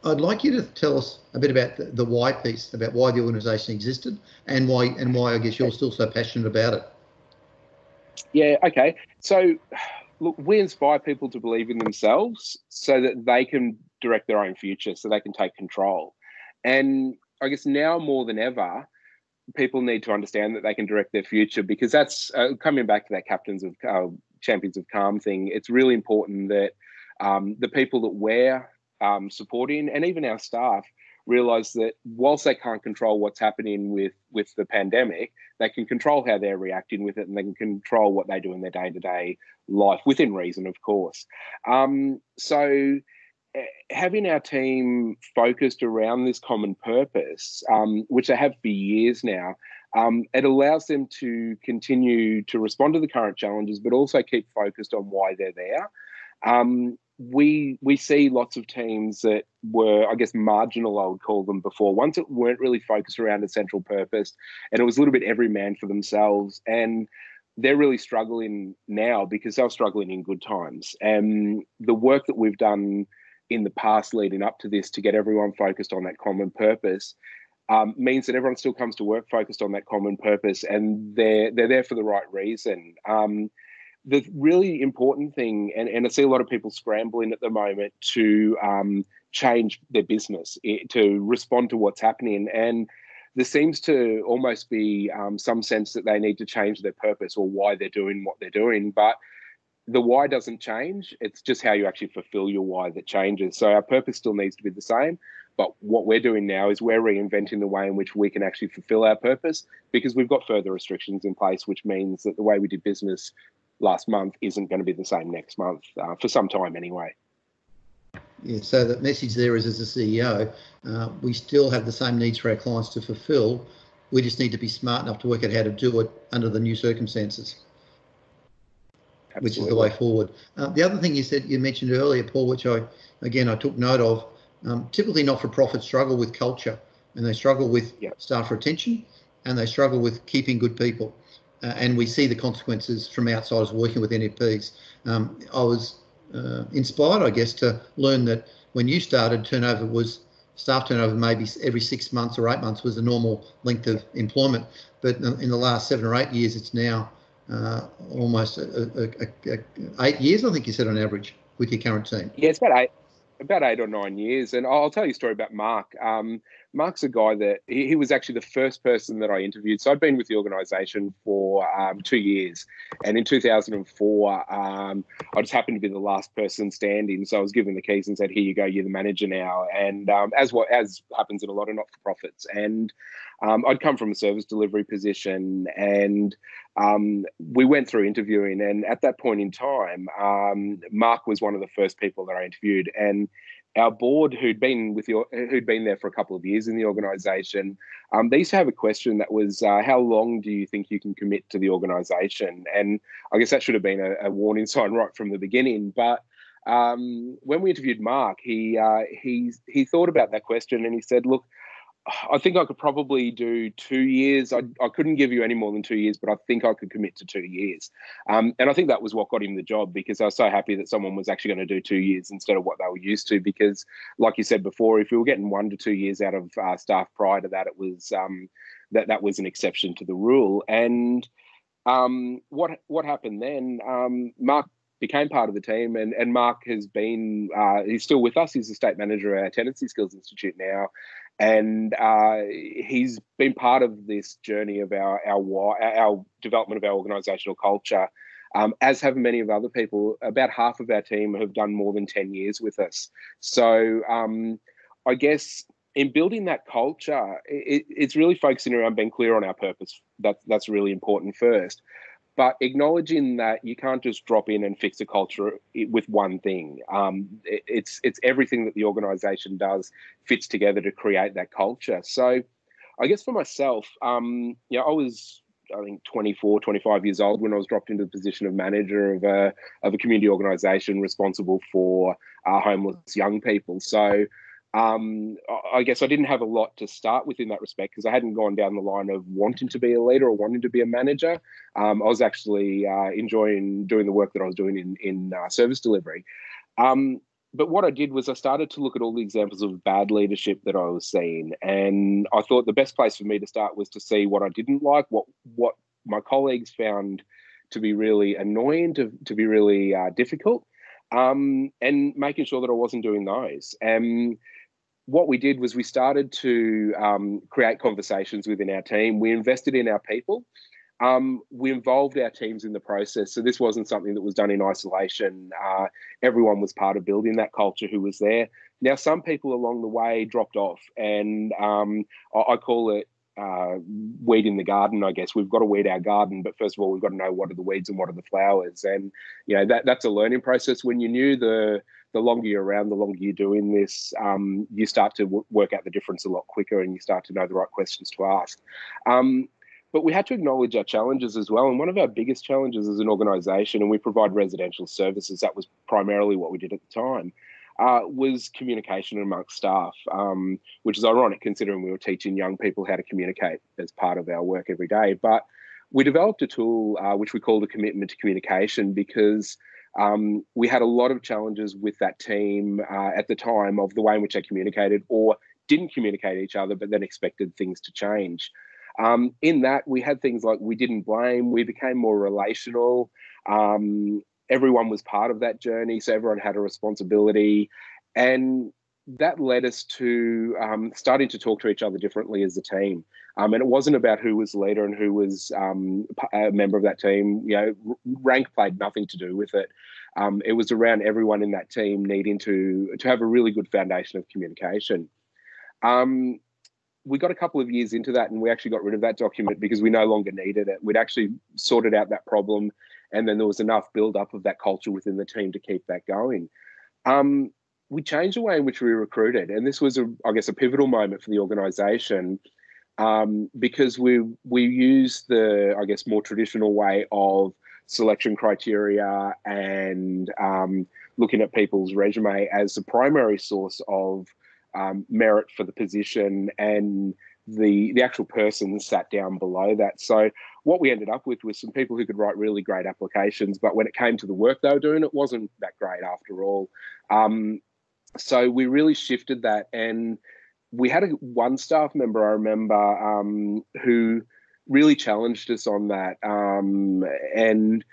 I'd like you to tell us a bit about the why piece, about why the organisation existed and why I guess you're still so passionate about it. Yeah, okay. So, look, we inspire people to believe in themselves so that they can direct their own future, so they can take control. And I guess now more than ever, people need to understand that they can direct their future, because that's coming back to that Champions of Calm thing. It's really important that the people that we're supporting, and even our staff, realise that whilst they can't control what's happening with the pandemic, they can control how they're reacting with it, and they can control what they do in their day-to-day life, within reason, of course. So having our team focused around this common purpose, which they have for years now, it allows them to continue to respond to the current challenges, but also keep focused on why they're there. We see lots of teams that were, I guess, marginal, I would call them, before. Ones that weren't really focused around a central purpose, and it was a little bit every man for themselves. And they're really struggling now because they were struggling in good times. And the work that we've done in the past leading up to this to get everyone focused on that common purpose means that everyone still comes to work focused on that common purpose, and they're there for the right reason. The really important thing, and I see a lot of people scrambling at the moment to change their business, to respond to what's happening. And there seems to almost be some sense that they need to change their purpose or why they're doing what they're doing. But the why doesn't change. It's just how you actually fulfill your why that changes. So our purpose still needs to be the same. But what we're doing now is we're reinventing the way in which we can actually fulfill our purpose, because we've got further restrictions in place, which means that the way we did business last month isn't going to be the same next month, for some time anyway. Yeah, so the message there is, as a CEO, we still have the same needs for our clients to fulfill. We just need to be smart enough to work out how to do it under the new circumstances. Absolutely. Which is the way forward. The other thing you mentioned earlier, Paul, which I took note of, typically not-for-profits struggle with culture, and they struggle with staff retention, and they struggle with keeping good people. And we see the consequences from outsiders working with NFPs. I was inspired, I guess, to learn that when you started, staff turnover maybe every 6 months or 8 months was the normal length of employment. But in the last 7 or 8 years, it's now almost 8 years, I think you said, on average, with your current team. Yeah, it's about 8 or 9 years. And I'll tell you a story about Mark. Mark's a guy that he was actually the first person that I interviewed. So I'd been with the organisation for 2 years. And in 2004, I just happened to be the last person standing. So I was given the keys and said, here you go, you're the manager now. And as happens in a lot of not-for-profits. And I'd come from a service delivery position, and we went through interviewing. And at that point in time, Mark was one of the first people that I interviewed. And our board, who'd been there for a couple of years in the organisation, they used to have a question that was, how long do you think you can commit to the organisation? And I guess that should have been a warning sign right from the beginning. But when we interviewed Mark, he thought about that question, and he said, look, I think I could probably do 2 years. I couldn't give you any more than 2 years, but I think I could commit to 2 years. And I think that was what got him the job, because I was so happy that someone was actually going to do 2 years instead of what they were used to. Because like you said before, if we were getting 1 to 2 years out of staff prior to that, it was that was an exception to the rule. And what happened then, Mark became part of the team, and Mark has been, he's still with us. He's the state manager of our Tenancy Skills Institute now. And he's been part of this journey of our development of our organisational culture as have many of other people. About half of our team have done more than 10 years with us. So I guess in building that culture, it's really focusing around being clear on our purpose. That's really important first. But acknowledging that you can't just drop in and fix a culture with one thing. It's everything that the organisation does fits together to create that culture. So I guess for myself, I was, I think, 24, 25 years old when I was dropped into the position of manager of a community organisation responsible for homeless young people. So I guess I didn't have a lot to start with in that respect because I hadn't gone down the line of wanting to be a leader or wanting to be a manager. I was actually enjoying doing the work that I was doing in service delivery. But what I did was I started to look at all the examples of bad leadership that I was seeing. And I thought the best place for me to start was to see what I didn't like, what my colleagues found to be really annoying, to be really difficult, and making sure that I wasn't doing those. And what we did was we started to create conversations within our team. We invested in our people. We involved our teams in the process. So this wasn't something that was done in isolation. Everyone was part of building that culture who was there. Now, some people along the way dropped off, and I call it weeding the garden, I guess. We've got to weed our garden, but first of all, we've got to know what are the weeds and what are the flowers. And, that's a learning process. When you're new, the longer you're around, the longer you're doing this, you start to work out the difference a lot quicker and you start to know the right questions to ask. But we had to acknowledge our challenges as well. And one of our biggest challenges as an organisation, and we provide residential services, that was primarily what we did at the time, was communication amongst staff, which is ironic considering we were teaching young people how to communicate as part of our work every day. But we developed a tool which we called a commitment to communication because we had a lot of challenges with that team at the time of the way in which they communicated or didn't communicate each other, but then expected things to change. In that, we had things like we didn't blame, we became more relational. Everyone was part of that journey, so everyone had a responsibility. And that led us to starting to talk to each other differently as a team. And it wasn't about who was leader and who was a member of that team. Rank played nothing to do with it. It was around everyone in that team needing to have a really good foundation of communication. We got a couple of years into that and we actually got rid of that document because we no longer needed it. We'd actually sorted out that problem, and then there was enough build-up of that culture within the team to keep that going. We changed the way in which we recruited, and this was, I guess, a pivotal moment for the organisation because we used the, I guess, more traditional way of selection criteria and looking at people's resume as the primary source of merit for the position, and the actual person sat down below that. So what we ended up with was some people who could write really great applications, but when it came to the work they were doing, it wasn't that great after all. So we really shifted that, and we had one staff member, I remember, who really challenged us on that, and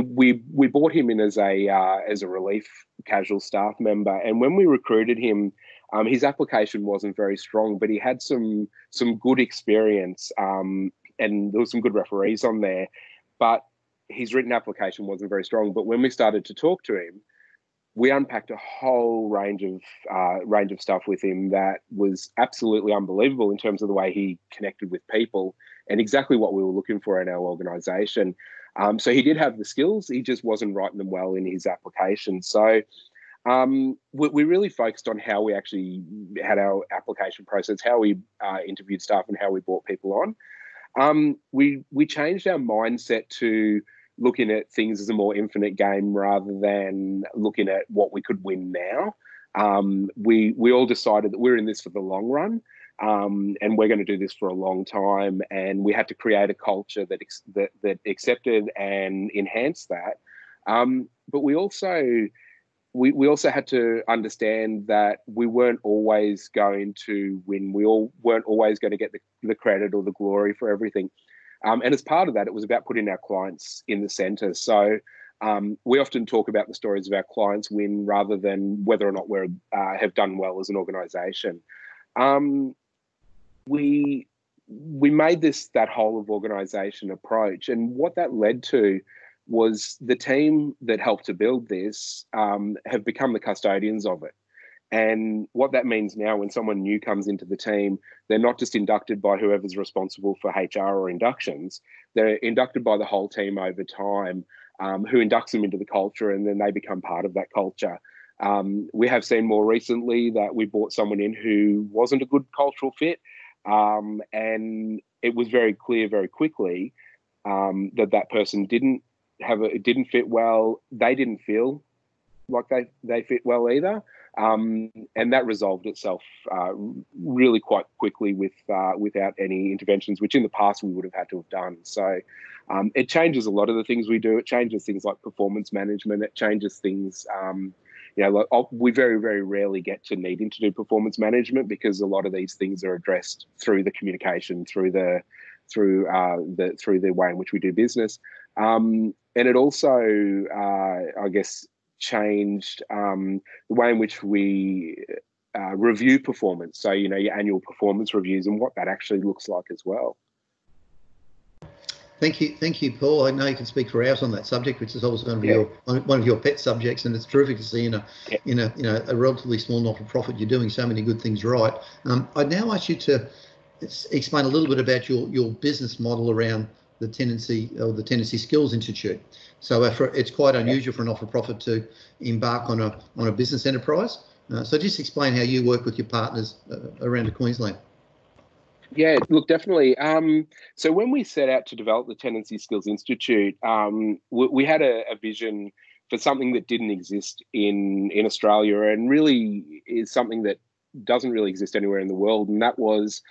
we brought him in as a relief casual staff member. And when we recruited him, his application wasn't very strong, but he had some good experience, and there was some good referees on there. But his written application wasn't very strong. But when we started to talk to him, we unpacked a whole range of stuff with him that was absolutely unbelievable in terms of the way he connected with people and exactly what we were looking for in our organisation. So he did have the skills, he just wasn't writing them well in his application. So we really focused on how we actually had our application process, how we interviewed staff and how we brought people on. We changed our mindset to looking at things as a more infinite game rather than looking at what we could win now. We all decided that we're in this for the long run, and we're going to do this for a long time. And we had to create a culture that accepted and enhanced that. But we also had to understand that we weren't always going to win. We all weren't always going to get the credit or the glory for everything. And as part of that, it was about putting our clients in the centre. So we often talk about the stories of our clients win rather than whether or not we have done well as an organisation. We made that whole of organisation approach, and what that led to was the team that helped to build this have become the custodians of it. And what that means now, when someone new comes into the team, they're not just inducted by whoever's responsible for HR or inductions. They're inducted by the whole team over time, who inducts them into the culture, and then they become part of that culture. We have seen more recently that we brought someone in who wasn't a good cultural fit, and it was very clear very quickly that person didn't fit well. They didn't feel like they fit well either. And that resolved itself really quite quickly without any interventions, which in the past we would have had to have done. So it changes a lot of the things we do. It changes things like performance management. It changes things, we very, very rarely get to needing to do performance management, because a lot of these things are addressed through the communication, through the way in which we do business. And it also, I guess, changed the way in which we review performance. So, your annual performance reviews and what that actually looks like as well. Thank you, Paul. I know you can speak for hours on that subject, which is also going to be one of your pet subjects, and it's terrific to see in a relatively small not-for-profit you're doing so many good things right. I'd now ask you to explain a little bit about your business model around the Tenancy Skills Institute. So it's quite unusual for a not-for-profit to embark on a business enterprise. So just explain how you work with your partners around Queensland. Yeah, look, definitely. So when we set out to develop the Tenancy Skills Institute, we had a vision for something that didn't exist in Australia, and really is something that doesn't really exist anywhere in the world, and that was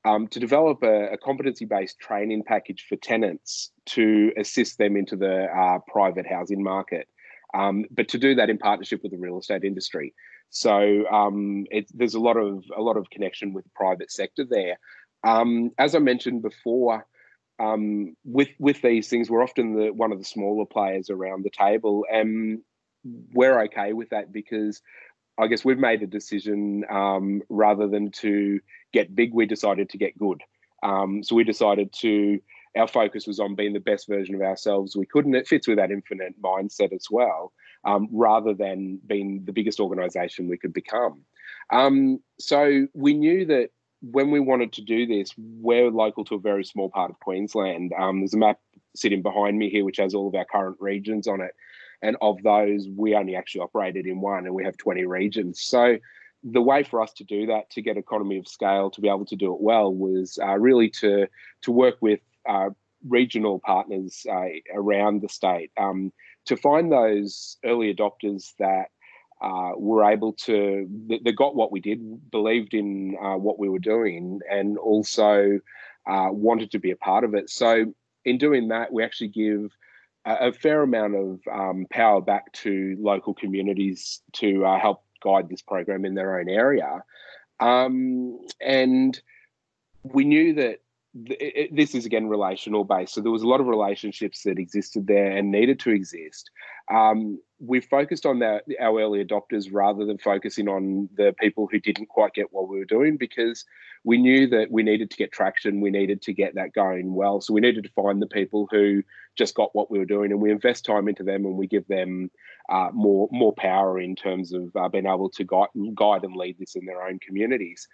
to develop a competency-based training package for tenants to assist them into the private housing market, but to do that in partnership with the real estate industry. So there's a lot of connection with the private sector there. As I mentioned before, with these things, we're often one of the smaller players around the table, and we're okay with that, because I guess we've made a decision, rather than to get big, we decided to get good. So we decided our focus was on being the best version of ourselves we could, and it fits with that infinite mindset as well, rather than being the biggest organisation we could become. So we knew that when we wanted to do this, we're local to a very small part of Queensland. There's a map sitting behind me here which has all of our current regions on it. And of those, we only actually operated in one, and we have 20 regions. So the way for us to do that, to get economy of scale, to be able to do it well, was really to work with regional partners around the state, to find those early adopters that were able to, they got what we did, believed in what we were doing, and also wanted to be a part of it. So in doing that, we actually give a fair amount of power back to local communities to help guide this program in their own area. And we knew that this is, again, relational based. So there was a lot of relationships that existed there and needed to exist. We focused on our early adopters rather than focusing on the people who didn't quite get what we were doing, because we knew that we needed to get traction. We needed to get that going well. So we needed to find the people who just got what we were doing, and we invest time into them, and we give them more power in terms of being able to guide and lead this in their own communities.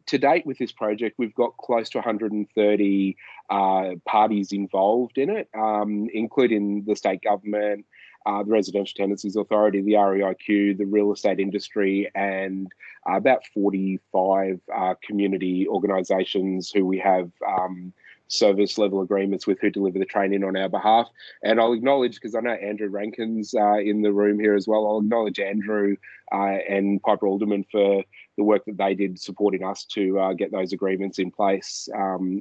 To date with this project, we've got close to 130 parties involved in it, including the state government, the Residential Tenancies Authority, the REIQ, the real estate industry, and about 45 community organisations who we have service level agreements with, who deliver the training on our behalf. And I'll acknowledge, because I know Andrew Rankin's in the room here as well, I'll acknowledge Andrew and Piper Alderman for the work that they did supporting us to get those agreements in place.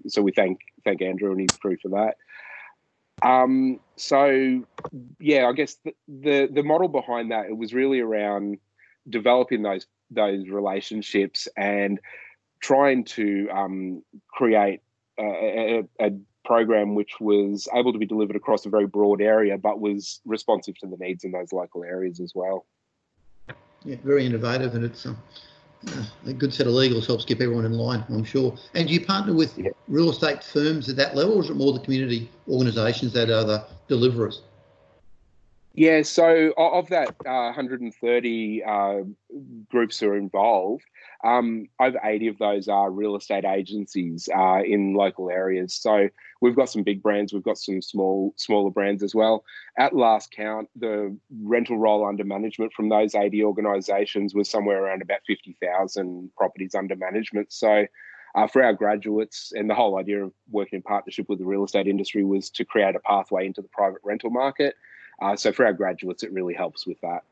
So we thank Andrew and his crew for that. So yeah, I guess the model behind that, it was really around developing those relationships and trying to create a program which was able to be delivered across a very broad area, but was responsive to the needs in those local areas as well. Yeah, very innovative, and it's a good set of legals helps keep everyone in line, I'm sure. And do you partner with real estate firms at that level, or is it more the community organisations that are deliverers? Yeah, so of that 130 groups who are involved, over 80 of those are real estate agencies in local areas. So we've got some big brands, we've got some smaller brands as well. At last count, the rental roll under management from those 80 organisations was somewhere around about 50,000 properties under management. So for our graduates, and the whole idea of working in partnership with the real estate industry was to create a pathway into the private rental market. So for our graduates, it really helps with that.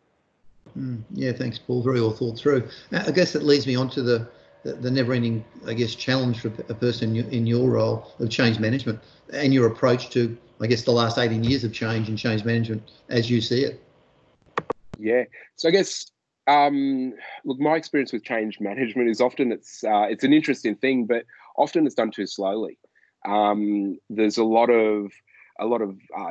Yeah, thanks, Paul. Very well thought through. I guess that leads me on to the never-ending, I guess, challenge for a person in your role of change management and your approach to, I guess, the last 18 years of change and change management as you see it. Yeah. So I guess, look, my experience with change management is often it's an interesting thing, but often it's done too slowly. There's a lot of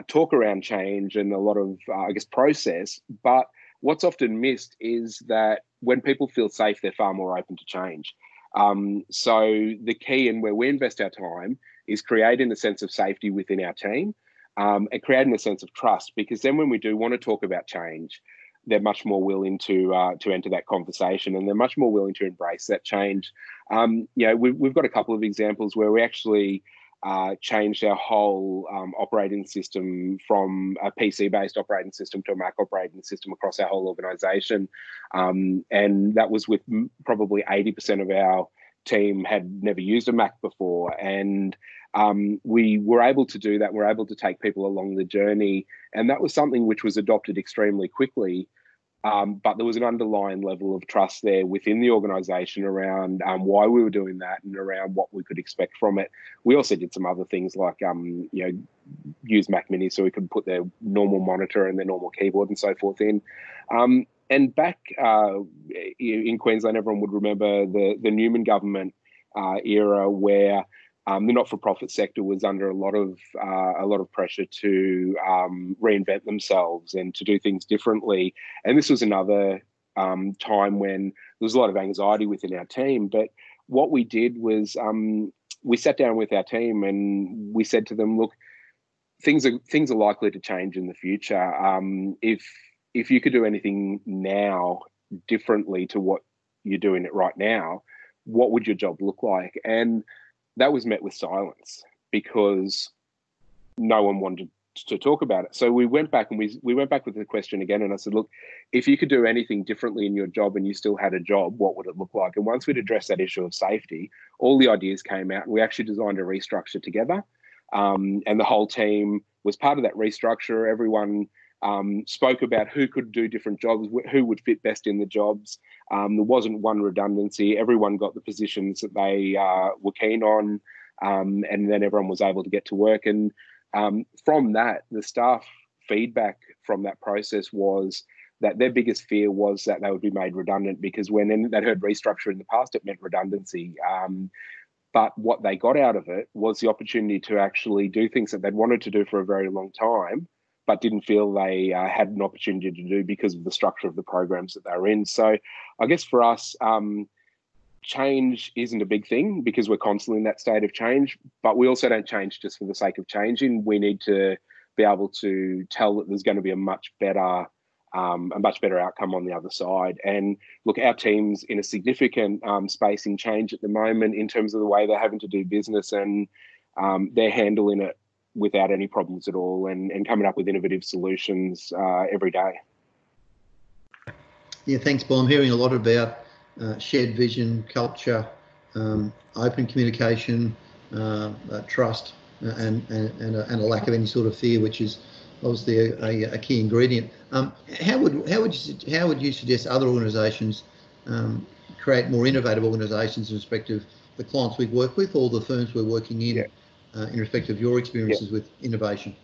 talk around change and a lot of, I guess, process. But what's often missed is that when people feel safe, they're far more open to change. So the key and where we invest our time is creating a sense of safety within our team and creating a sense of trust, because then when we do want to talk about change, they're much more willing to enter that conversation, and they're much more willing to embrace that change. We've got a couple of examples where we actually changed our whole operating system from a PC-based operating system to a Mac operating system across our whole organisation. And that was with probably 80% of our team had never used a Mac before. And we were able to do that. We're able to take people along the journey. And that was something which was adopted extremely quickly. But there was an underlying level of trust there within the organisation around why we were doing that and around what we could expect from it. We also did some other things like, use Mac Mini so we could put their normal monitor and their normal keyboard and so forth in. And back in Queensland, everyone would remember the Newman government era where the not-for-profit sector was under a lot of pressure to reinvent themselves and to do things differently. And this was another time when there was a lot of anxiety within our team. But what we did was we sat down with our team and we said to them, look, things are likely to change in the future. If you could do anything now differently to what you're doing it right now, what would your job look like? And that was met with silence because no one wanted to talk about it. So we went back and we went back with the question again, and I said, look, if you could do anything differently in your job and you still had a job, what would it look like? And once we'd addressed that issue of safety, all the ideas came out and we actually designed a restructure together. And the whole team was part of that restructure. Everyone spoke about who could do different jobs, who would fit best in the jobs. There wasn't one redundancy. Everyone got the positions that they were keen on, and then everyone was able to get to work. And from that, the staff feedback from that process was that their biggest fear was that they would be made redundant, because when they'd heard restructure in the past, it meant redundancy. But what they got out of it was the opportunity to actually do things that they'd wanted to do for a very long time, but didn't feel they had an opportunity to do because of the structure of the programs that they were in. So I guess for us, change isn't a big thing because we're constantly in that state of change, but we also don't change just for the sake of changing. We need to be able to tell that there's going to be a much better outcome on the other side. And look, our team's in a significant space in change at the moment in terms of the way they're having to do business, and they're handling it without any problems at all and coming up with innovative solutions every day. Yeah, thanks, Paul. I'm hearing a lot about shared vision, culture, open communication, trust, and a lack of any sort of fear, which is obviously a key ingredient. How would you suggest other organisations create more innovative organisations in respect of the clients we work with or the firms we're working in? In respect of your experiences with innovation?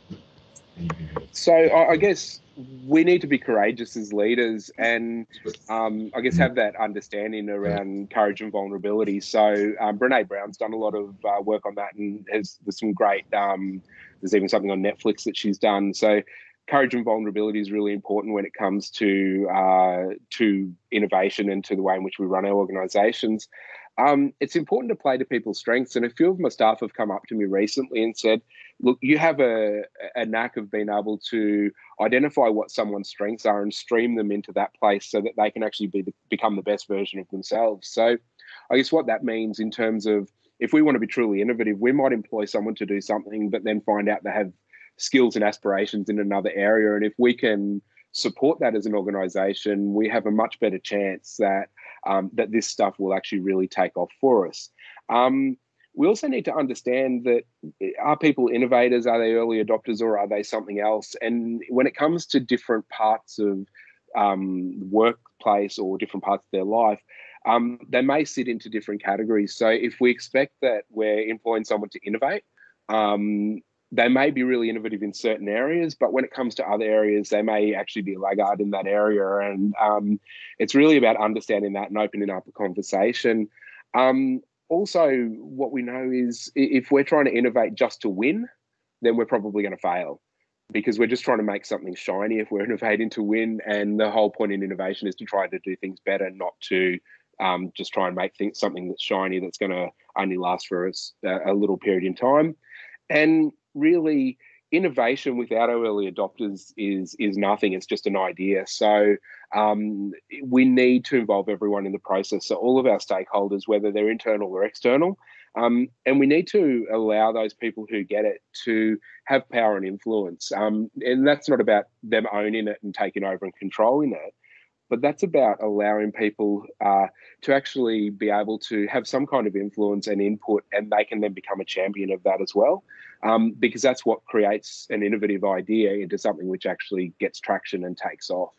So I guess we need to be courageous as leaders and I guess have that understanding around courage and vulnerability. So Brene Brown's done a lot of work on that, and there's some great, there's even something on Netflix that she's done. So courage and vulnerability is really important when it comes to innovation and to the way in which we run our organisations. It's important to play to people's strengths. And a few of my staff have come up to me recently and said, look, you have a knack of being able to identify what someone's strengths are and stream them into that place so that they can actually become the best version of themselves. So I guess what that means in terms of, if we want to be truly innovative, we might employ someone to do something, but then find out they have skills and aspirations in another area. And if we can support that as an organisation, we have a much better chance that that this stuff will actually really take off for us. We also need to understand that, are people innovators, are they early adopters, or are they something else? And when it comes to different parts of workplace or different parts of their life, they may sit into different categories. So if we expect that we're employing someone to innovate, they may be really innovative in certain areas, but when it comes to other areas, they may actually be a laggard in that area. And it's really about understanding that and opening up a conversation. Also, what we know is if we're trying to innovate just to win, then we're probably going to fail, because we're just trying to make something shiny if we're innovating to win. And the whole point in innovation is to try to do things better, not to just try and make something that's shiny that's going to only last for us a little period in time. And really, innovation without our early adopters is nothing. It's just an idea. So we need to involve everyone in the process. So all of our stakeholders, whether they're internal or external, and we need to allow those people who get it to have power and influence. And that's not about them owning it and taking over and controlling it, but that's about allowing people to actually be able to have some kind of influence and input, and they can then become a champion of that as well, because that's what creates an innovative idea into something which actually gets traction and takes off.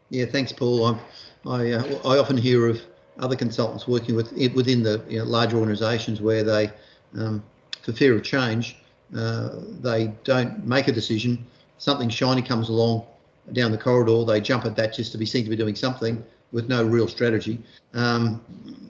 Yeah, thanks, Paul. I often hear of other consultants working within the large organisations where they, for fear of change, they don't make a decision. Something shiny comes along down the corridor, they jump at that just to be seen to be doing something with no real strategy, and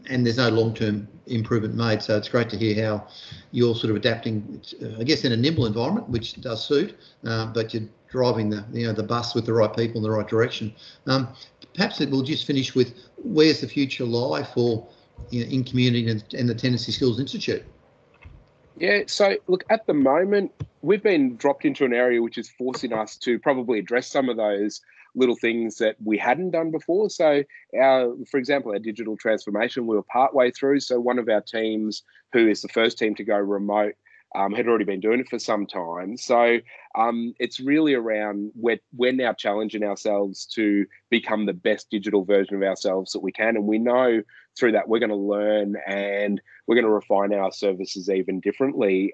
there's no long-term improvement made. So it's great to hear how you're sort of adapting, I guess, in a nimble environment, which does suit, but you're driving the bus with the right people in the right direction. Perhaps we'll just finish with, where's the future lie for in community and the Tendency Skills Institute? Yeah, so look, at the moment, we've been dropped into an area which is forcing us to probably address some of those little things that we hadn't done before. So, for example, our digital transformation, we were partway through. So one of our teams, who is the first team to go remote, had already been doing it for some time. So it's really around, we're now challenging ourselves to become the best digital version of ourselves that we can. And we know through that we're going to learn and we're going to refine our services even differently.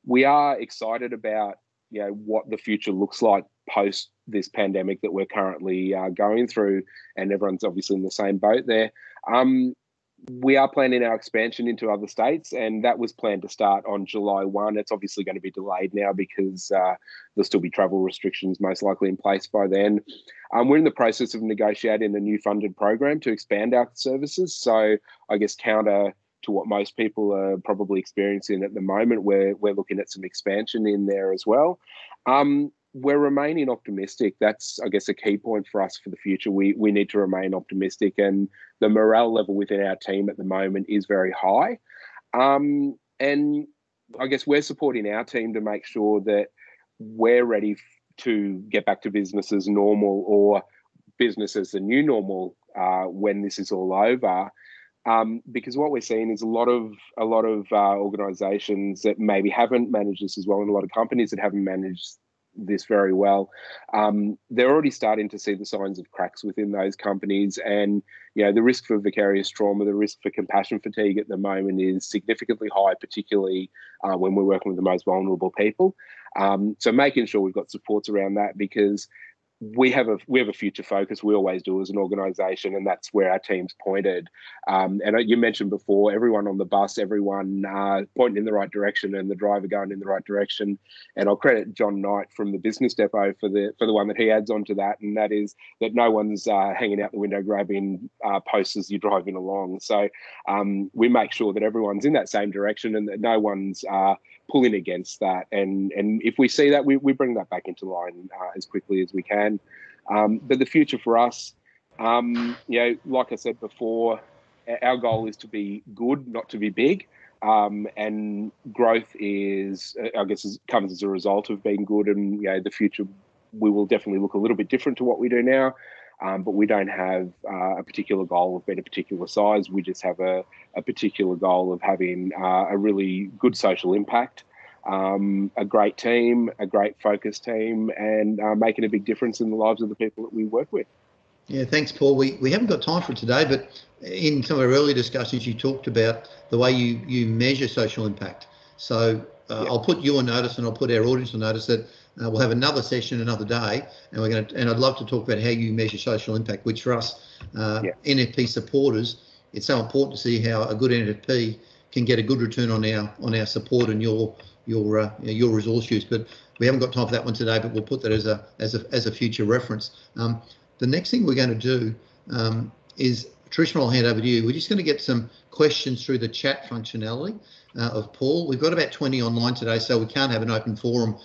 We are excited about what the future looks like post this pandemic that we're currently going through, and everyone's obviously in the same boat there. We are planning our expansion into other states, and that was planned to start on July 1. It's obviously going to be delayed now because there'll still be travel restrictions most likely in place by then. We're in the process of negotiating a new funded program to expand our services. So I guess counter to what most people are probably experiencing at the moment, we're looking at some expansion in there as well. We're remaining optimistic. That's, I guess, a key point for us for the future. We need to remain optimistic, and the morale level within our team at the moment is very high. And I guess we're supporting our team to make sure that we're ready to get back to business as normal, or business as the new normal when this is all over. Because what we're seeing is a lot of organisations that maybe haven't managed this as well, and a lot of companies that haven't managed this very well, they're already starting to see the signs of cracks within those companies. And the risk for vicarious trauma, the risk for compassion fatigue at the moment is significantly high, particularly when we're working with the most vulnerable people. So making sure we've got supports around that, because we have a future focus. We always do as an organisation, and that's where our team's pointed. And you mentioned before, everyone on the bus, everyone pointing in the right direction, and the driver going in the right direction. And I'll credit John Knight from the Business Depot for the one that he adds onto that, and that is that no one's hanging out the window grabbing posts as you're driving along. So we make sure that everyone's in that same direction, and that no one's pulling against that. And if we see that, we bring that back into line as quickly as we can. But the future for us, like I said before, our goal is to be good, not to be big. And growth is, I guess, comes as a result of being good. And the future, we will definitely look a little bit different to what we do now. But we don't have a particular goal of being a particular size. We just have a particular goal of having a really good social impact, a great team, a great focused team, and making a big difference in the lives of the people that we work with. Yeah, thanks, Paul. We haven't got time for it today, but in some of our earlier discussions, you talked about the way you measure social impact. So I'll put you on notice, and I'll put our audience on notice that we'll have another session another day, and I'd love to talk about how you measure social impact, which for us NFP supporters, it's so important to see how a good NFP can get a good return on our support and your resource use. But we haven't got time for that one today, but we'll put that as a future reference. The next thing we're going to do is, Trish, I'll hand over to you. We're just going to get some questions through the chat functionality of Paul. We've got about 20 online today, so we can't have an open forum.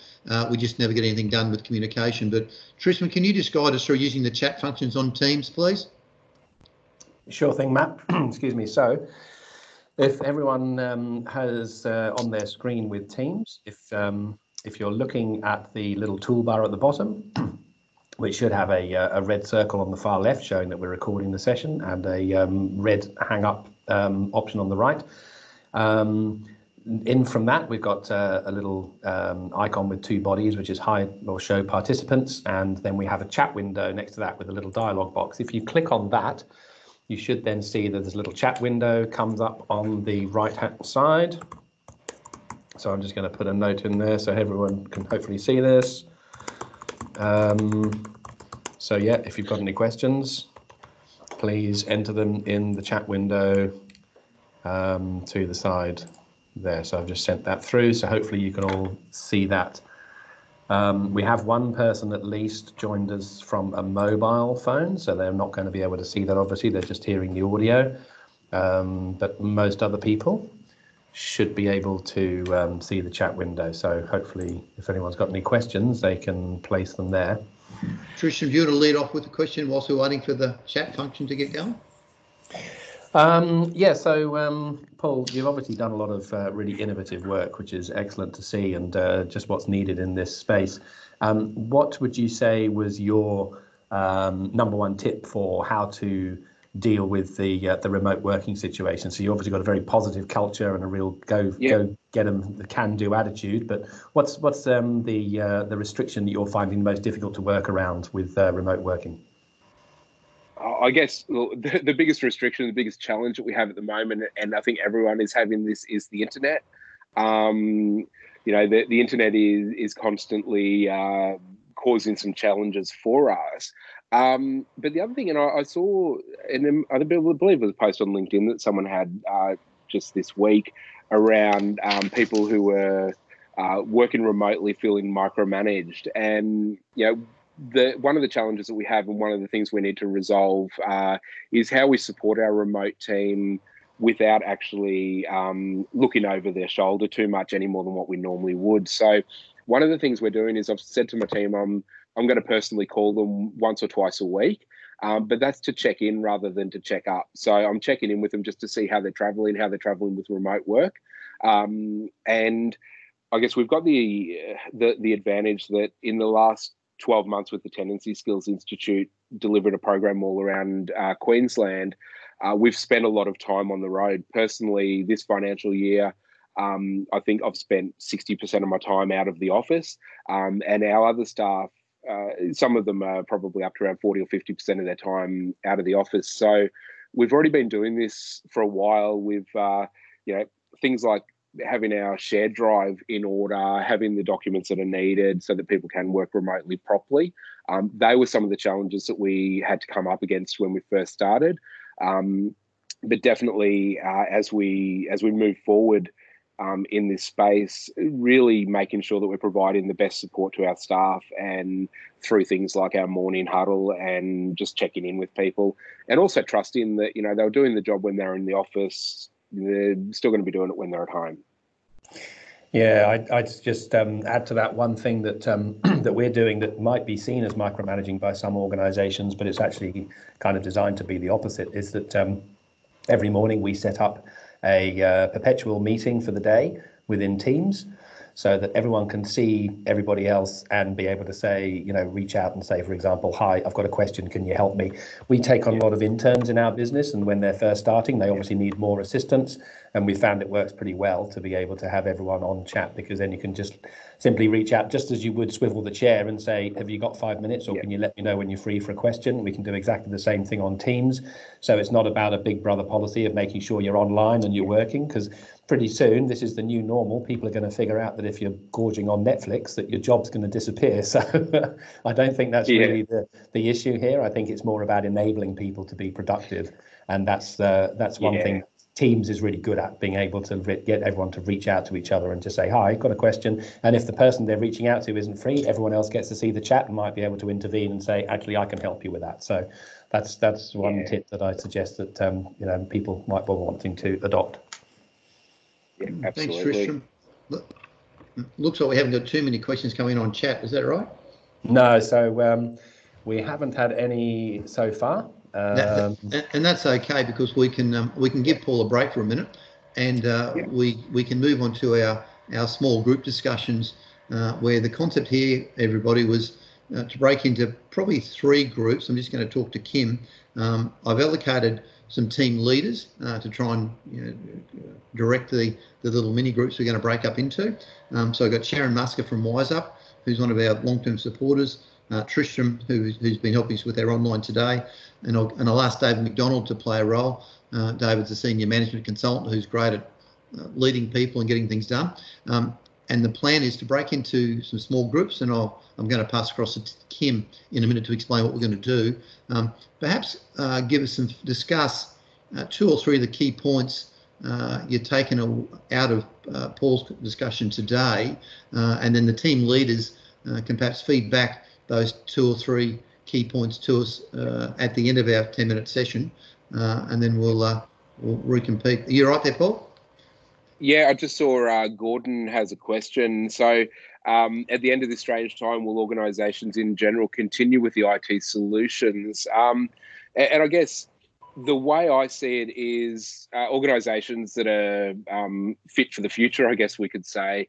We just never get anything done with communication. But Trishman, can you just guide us through using the chat functions on Teams, please? Sure thing, Matt. Excuse me. So if everyone has on their screen with Teams, if you're looking at the little toolbar at the bottom, which should have a red circle on the far left showing that we're recording the session, and a red hang up option on the right. In from that, we've got a little icon with two bodies, which is hide or show participants, and then we have a chat window next to that with a little dialog box. If you click on that, you should then see that there's a little chat window comes up on the right-hand side. So I'm just going to put a note in there so everyone can hopefully see this. So yeah, if you've got any questions, please enter them in the chat window to the side there. So I've just sent that through, so hopefully you can all see that. We have one person at least joined us from a mobile phone, so they're not going to be able to see that, obviously, they're just hearing the audio. But most other people should be able to see the chat window. So hopefully, if anyone's got any questions, they can place them there. Tristan, do you want to lead off with a question whilst we're waiting for the chat function to get going? So Paul, you've obviously done a lot of really innovative work, which is excellent to see, and just what's needed in this space. What would you say was your number one tip for how to deal with the remote working situation? So you obviously got a very positive culture and a real go get them, the can-do attitude. But what's the restriction that you're finding most difficult to work around with remote working? I guess the biggest restriction, the biggest challenge that we have at the moment, and I think everyone is having this, is the internet. The internet is constantly causing some challenges for us. But the other thing, and I saw, and I believe it was a post on LinkedIn that someone had just this week around people who were working remotely feeling micromanaged. And, one of the challenges that we have, and one of the things we need to resolve is how we support our remote team without actually looking over their shoulder too much any more than what we normally would. So one of the things we're doing is, I've said to my team, I'm going to personally call them once or twice a week, but that's to check in rather than to check up. So I'm checking in with them just to see how they're traveling with remote work. And I guess we've got the advantage that in the last 12 months with the Tenancy Skills Institute delivered a program all around Queensland, we've spent a lot of time on the road. Personally, this financial year, I think I've spent 60% of my time out of the office, and our other staff, some of them are probably up to around 40 or 50% of their time out of the office. So we've already been doing this for a while with, things like having our shared drive in order, having the documents that are needed so that people can work remotely properly. They were some of the challenges that we had to come up against when we first started. But definitely as we move forward in this space, really making sure that we're providing the best support to our staff, and through things like our morning huddle and just checking in with people, and also trusting that, they were doing the job when they're in the office, they're still going to be doing it when they're at home. Yeah, I'd just add to that one thing that that we're doing that might be seen as micromanaging by some organisations, but it's actually kind of designed to be the opposite, is that every morning we set up a perpetual meeting for the day within Teams, so that everyone can see everybody else and be able to say, you know, reach out and say, for example, hi, I've got a question, can you help me? We take on a lot of interns in our business, and when they're first starting, they obviously need more assistance. And we found it works pretty well to be able to have everyone on chat, because then you can just simply reach out just as you would swivel the chair and say, have you got 5 minutes, or can you let me know when you're free for a question? We can do exactly the same thing on Teams. So it's not about a big brother policy of making sure you're online and you're working, because pretty soon this is the new normal. People are going to figure out that if you're gorging on Netflix, that your job's going to disappear. So I don't think that's really the issue here. I think it's more about enabling people to be productive, and that's one thing Teams is really good at, being able to get everyone to reach out to each other and just say, hi, I've got a question. And if the person they're reaching out to isn't free, everyone else gets to see the chat and might be able to intervene and say, actually, I can help you with that. So that's one tip that I suggest that you know, people might be wanting to adopt. Yeah, absolutely. Thanks, Tristram. Looks like we haven't got too many questions coming on chat. Is that right? No, so we haven't had any so far. And that's okay, because we can give Paul a break for a minute, and we can move on to our small group discussions, where the concept here, everybody, was to break into probably 3 groups. I'm just going to talk to Kim. I've allocated some team leaders to try and direct the little mini groups we're going to break up into. So I've got Sharon Musker from Wise Up, who's one of our long-term supporters. Tristram, who's been helping us with our online today, and I'll ask David McDonald to play a role. David's a senior management consultant who's great at leading people and getting things done. And the plan is to break into some small groups, and I'm going to pass across to Kim in a minute to explain what we're going to do. Perhaps discuss 2 or 3 of the key points you're taking out of Paul's discussion today, and then the team leaders can perhaps feed back those 2 or 3 key points to us at the end of our 10-minute session, and then we'll recompete. Are you right there, Paul? Yeah, I just saw Gordon has a question. So at the end of this strange time, will organisations in general continue with the IT solutions? And I guess the way I see it is organisations that are fit for the future, I guess we could say,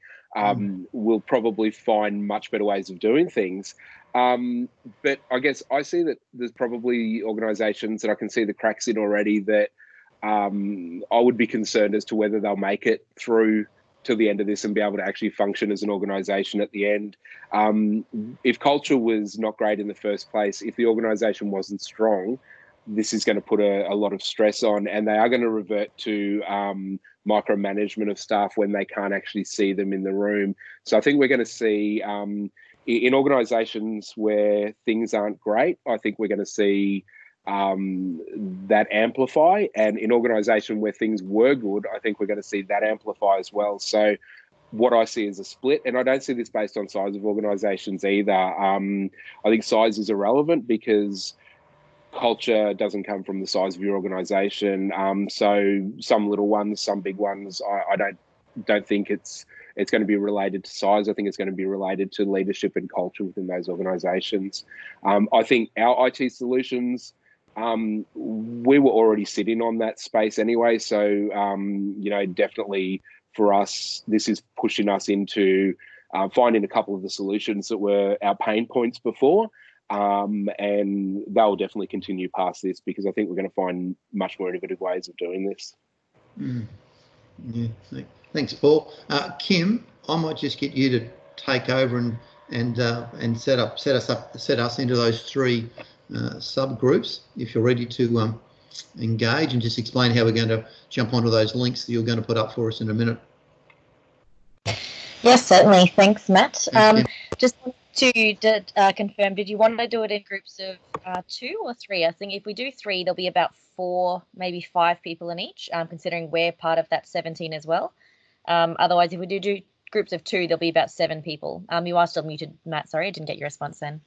will probably find much better ways of doing things. But I guess I see that there's probably organisations that I can see the cracks in already that I would be concerned as to whether they'll make it through to the end of this and be able to actually function as an organisation at the end. If culture was not great in the first place, if the organisation wasn't strong, this is going to put a lot of stress on, and they are going to revert to micromanagement of staff when they can't actually see them in the room. So I think we're going to see in organisations where things aren't great, I think we're going to see that amplify, and in organisation where things were good, I think we're going to see that amplify as well. So what I see is a split, and I don't see this based on size of organisations either. I think size is irrelevant because culture doesn't come from the size of your organisation. So some little ones, some big ones, I don't think it's going to be related to size. I think it's going to be related to leadership and culture within those organisations. I think our IT solutions, we were already sitting on that space anyway. So, definitely for us, this is pushing us into finding a couple of the solutions that were our pain points before. And they'll definitely continue past this because I think we're going to find much more innovative ways of doing this. Yeah, thanks, Paul. Kim, I might just get you to take over and set us into those 3 subgroups if you're ready to engage, and just explain how we're going to jump onto those links that you're going to put up for us in a minute. Yes, certainly. Thanks, Matt. Just to confirm, did you want to do it in groups of 2 or 3? I think if we do 3, there'll be about 4, maybe 5 people in each, considering we're part of that 17 as well. Otherwise, if we do groups of 2, there'll be about 7 people. You are still muted, Matt. Sorry, I didn't get your response then.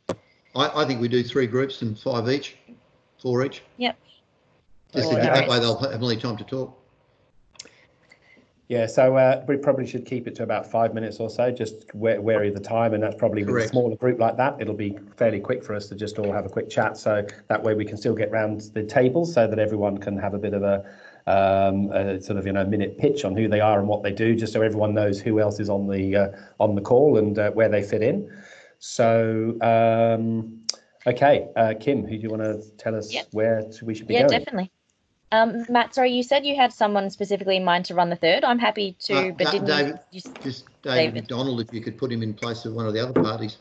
I think we do 3 groups and 5 each, 4 each. Yep. Just that way they'll have plenty of time to talk. Yeah, so we probably should keep it to about 5 minutes or so, just wary of the time, and that's probably with a smaller group like that, it'll be fairly quick for us to just all have a quick chat, so that way we can still get round the table so that everyone can have a bit of a sort of minute pitch on who they are and what they do, just so everyone knows who else is on the call and where they fit in. So okay, Kim, who do you want to tell us where we should be going? Yeah, definitely. Matt, sorry, you said you had someone specifically in mind to run the third. I'm happy to, but didn't David McDonald, if you could put him in place of one of the other parties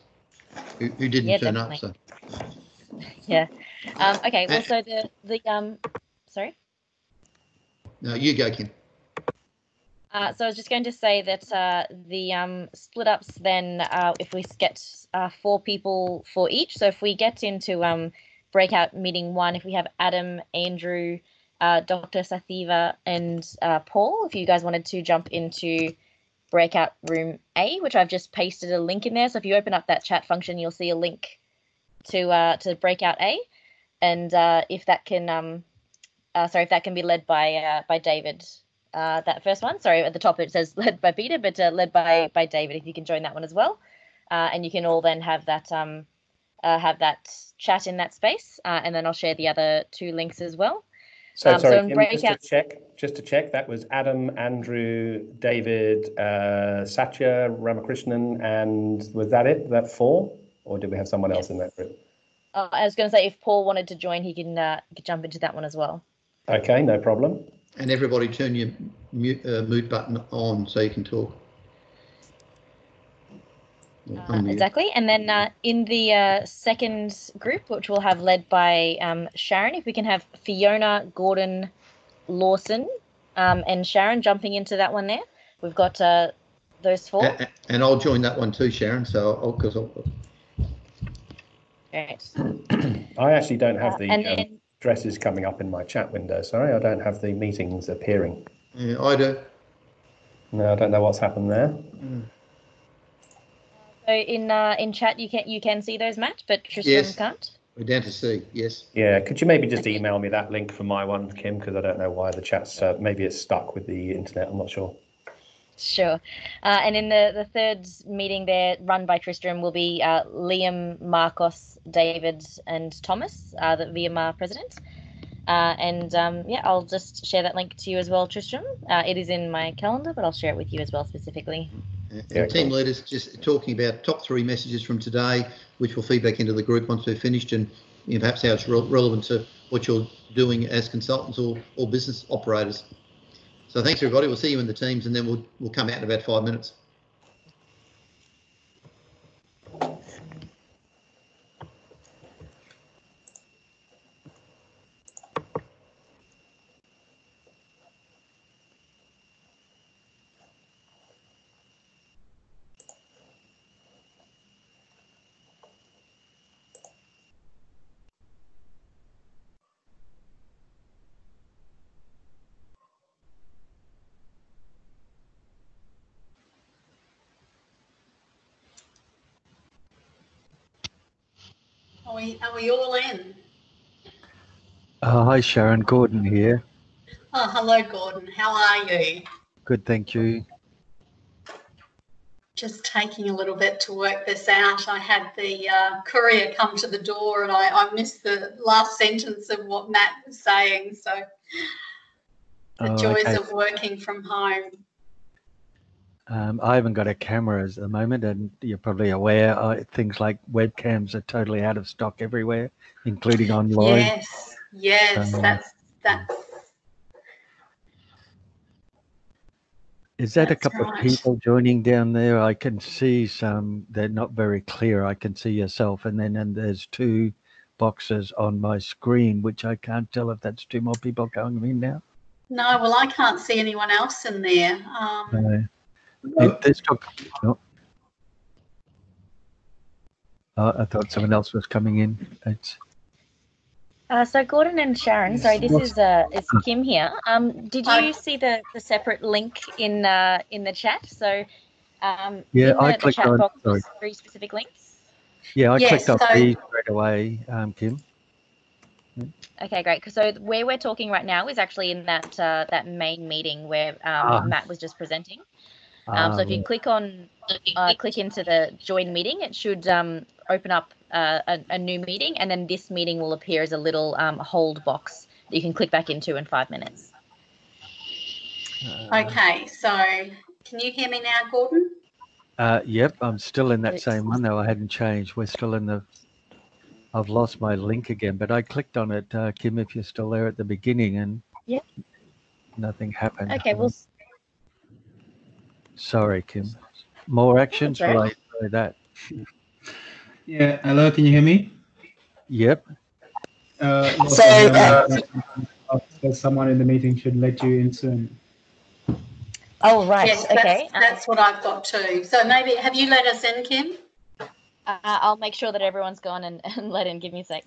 who didn't turn up. So. Yeah. Okay. Well, so the sorry. No, you go, Kim. So I was just going to say that the split ups then, if we get 4 people for each, so if we get into breakout meeting 1, if we have Adam, Andrew, Dr. Sathiva and Paul, if you guys wanted to jump into breakout room A, which I've just pasted a link in there. So if you open up that chat function, you'll see a link to breakout A, and if that can be led by David. That first one, sorry, at the top it says led by Peter, but led by David, if you can join that one as well, and you can all then have that chat in that space, and then I'll share the other 2 links as well. So sorry, Kim, just to check, that was Adam, Andrew, David, Satya, Ramakrishnan, and was that it? That 4, or did we have someone else in that group? I was going to say if Paul wanted to join, he can jump into that one as well. Okay, no problem. And everybody turn your mute button on so you can talk. Exactly. And then in the second group, which we'll have led by Sharon, if we can have Fiona, Gordon, Lawson, and Sharon jumping into that one there. We've got those 4. And I'll join that one too, Sharon. So because Great. I actually don't have the addresses coming up in my chat window. Sorry, I don't have the meetings appearing. Yeah, I do. No, I don't know what's happened there. So in chat you can see those, Matt, but Tristram can't. We're down to C. Yes. Yeah. Could you maybe just email me that link for my one, Kim? Because I don't know why the chat's maybe it's stuck with the internet. I'm not sure. Sure. And in the third meeting there, run by Tristram, will be Liam, Marcos, David, and Thomas, the VMR president. I'll just share that link to you as well, Tristram. It is in my calendar, but I'll share it with you as well specifically. And team leaders just talking about top 3 messages from today, which will feed back into the group once we're finished, and perhaps how it's relevant to what you're doing as consultants or business operators. So thanks everybody. We'll see you in the teams, and then we'll come out in about 5 minutes. Are we all in? Hi Sharon, Gordon here. Oh, hello Gordon, how are you? Good, thank you. Just taking a little bit to work this out. I had the courier come to the door and I missed the last sentence of what Matt was saying, so the joys of working from home. I haven't got a camera at the moment, and you're probably aware things like webcams are totally out of stock everywhere, including online. Yes, that's. Is that a couple of people joining down there? I can see some. They're not very clear. I can see yourself, and there's 2 boxes on my screen, which I can't tell if that's 2 more people coming in now. No, well, I can't see anyone else in there. No. I thought someone else was coming in. So Gordon and Sharon, sorry, this is Kim here. Did you see the separate link in the chat? So I clicked chat on. box Sorry. 3 specific links. Yeah, I clicked on these straight away, Kim. Okay, great. So where we're talking right now is actually in that that main meeting where Matt was just presenting. So if you click into the join meeting, it should open up a new meeting, and then this meeting will appear as a little hold box that you can click back into in 5 minutes. Okay, so can you hear me now, Gordon? Yep, I'm still in that same one though. I hadn't changed. We're still in the. I've lost my link again, but I clicked on it, Kim. If you're still there at the beginning, and nothing happened. Okay, well. Sorry, Kim. More actions? Will I try that? Yeah. Hello. Can you hear me? Yep. Someone in the meeting should let you in soon. Oh, right. Yes, okay. That's what I've got too. So maybe, have you let us in, Kim? I'll make sure that everyone's gone and let in. Give me a sec.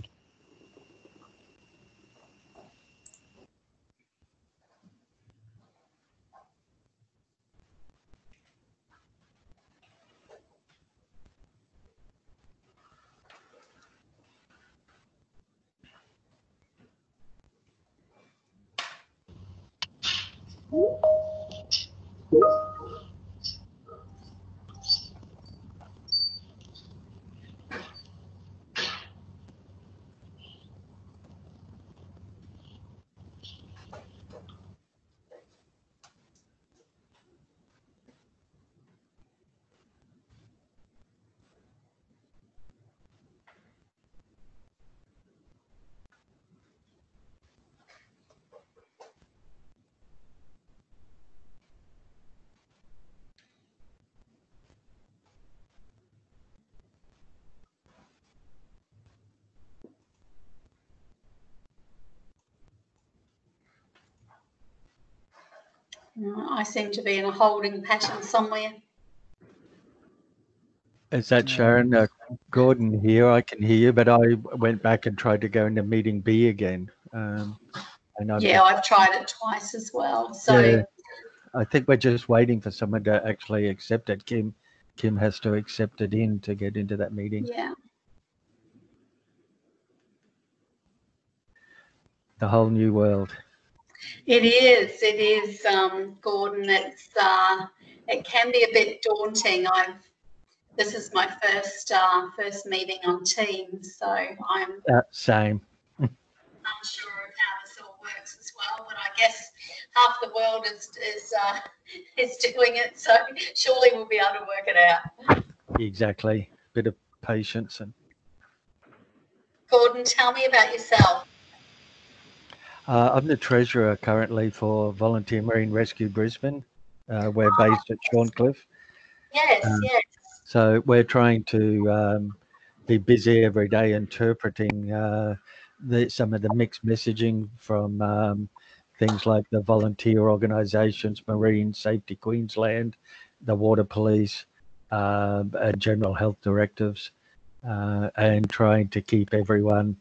I seem to be in a holding pattern somewhere. Is that Sharon? Gordon here. I can hear you, but I went back and tried to go into meeting B again. I've tried it twice as well. So yeah, I think we're just waiting for someone to actually accept it. Kim has to accept it in to get into that meeting. Yeah. The whole new world. It is, Gordon. It can be a bit daunting. This is my first meeting on Teams, so I'm same. unsure of how this all works as well. But I guess half the world is doing it, so surely we'll be able to work it out. Exactly. Bit of patience and. Gordon, tell me about yourself. I'm the treasurer currently for Volunteer Marine Rescue Brisbane. We're based at Shorncliffe. Yes, yes. So we're trying to be busy every day interpreting some of the mixed messaging from things like the volunteer organisations, Marine Safety Queensland, the Water Police, general health directives, and trying to keep everyone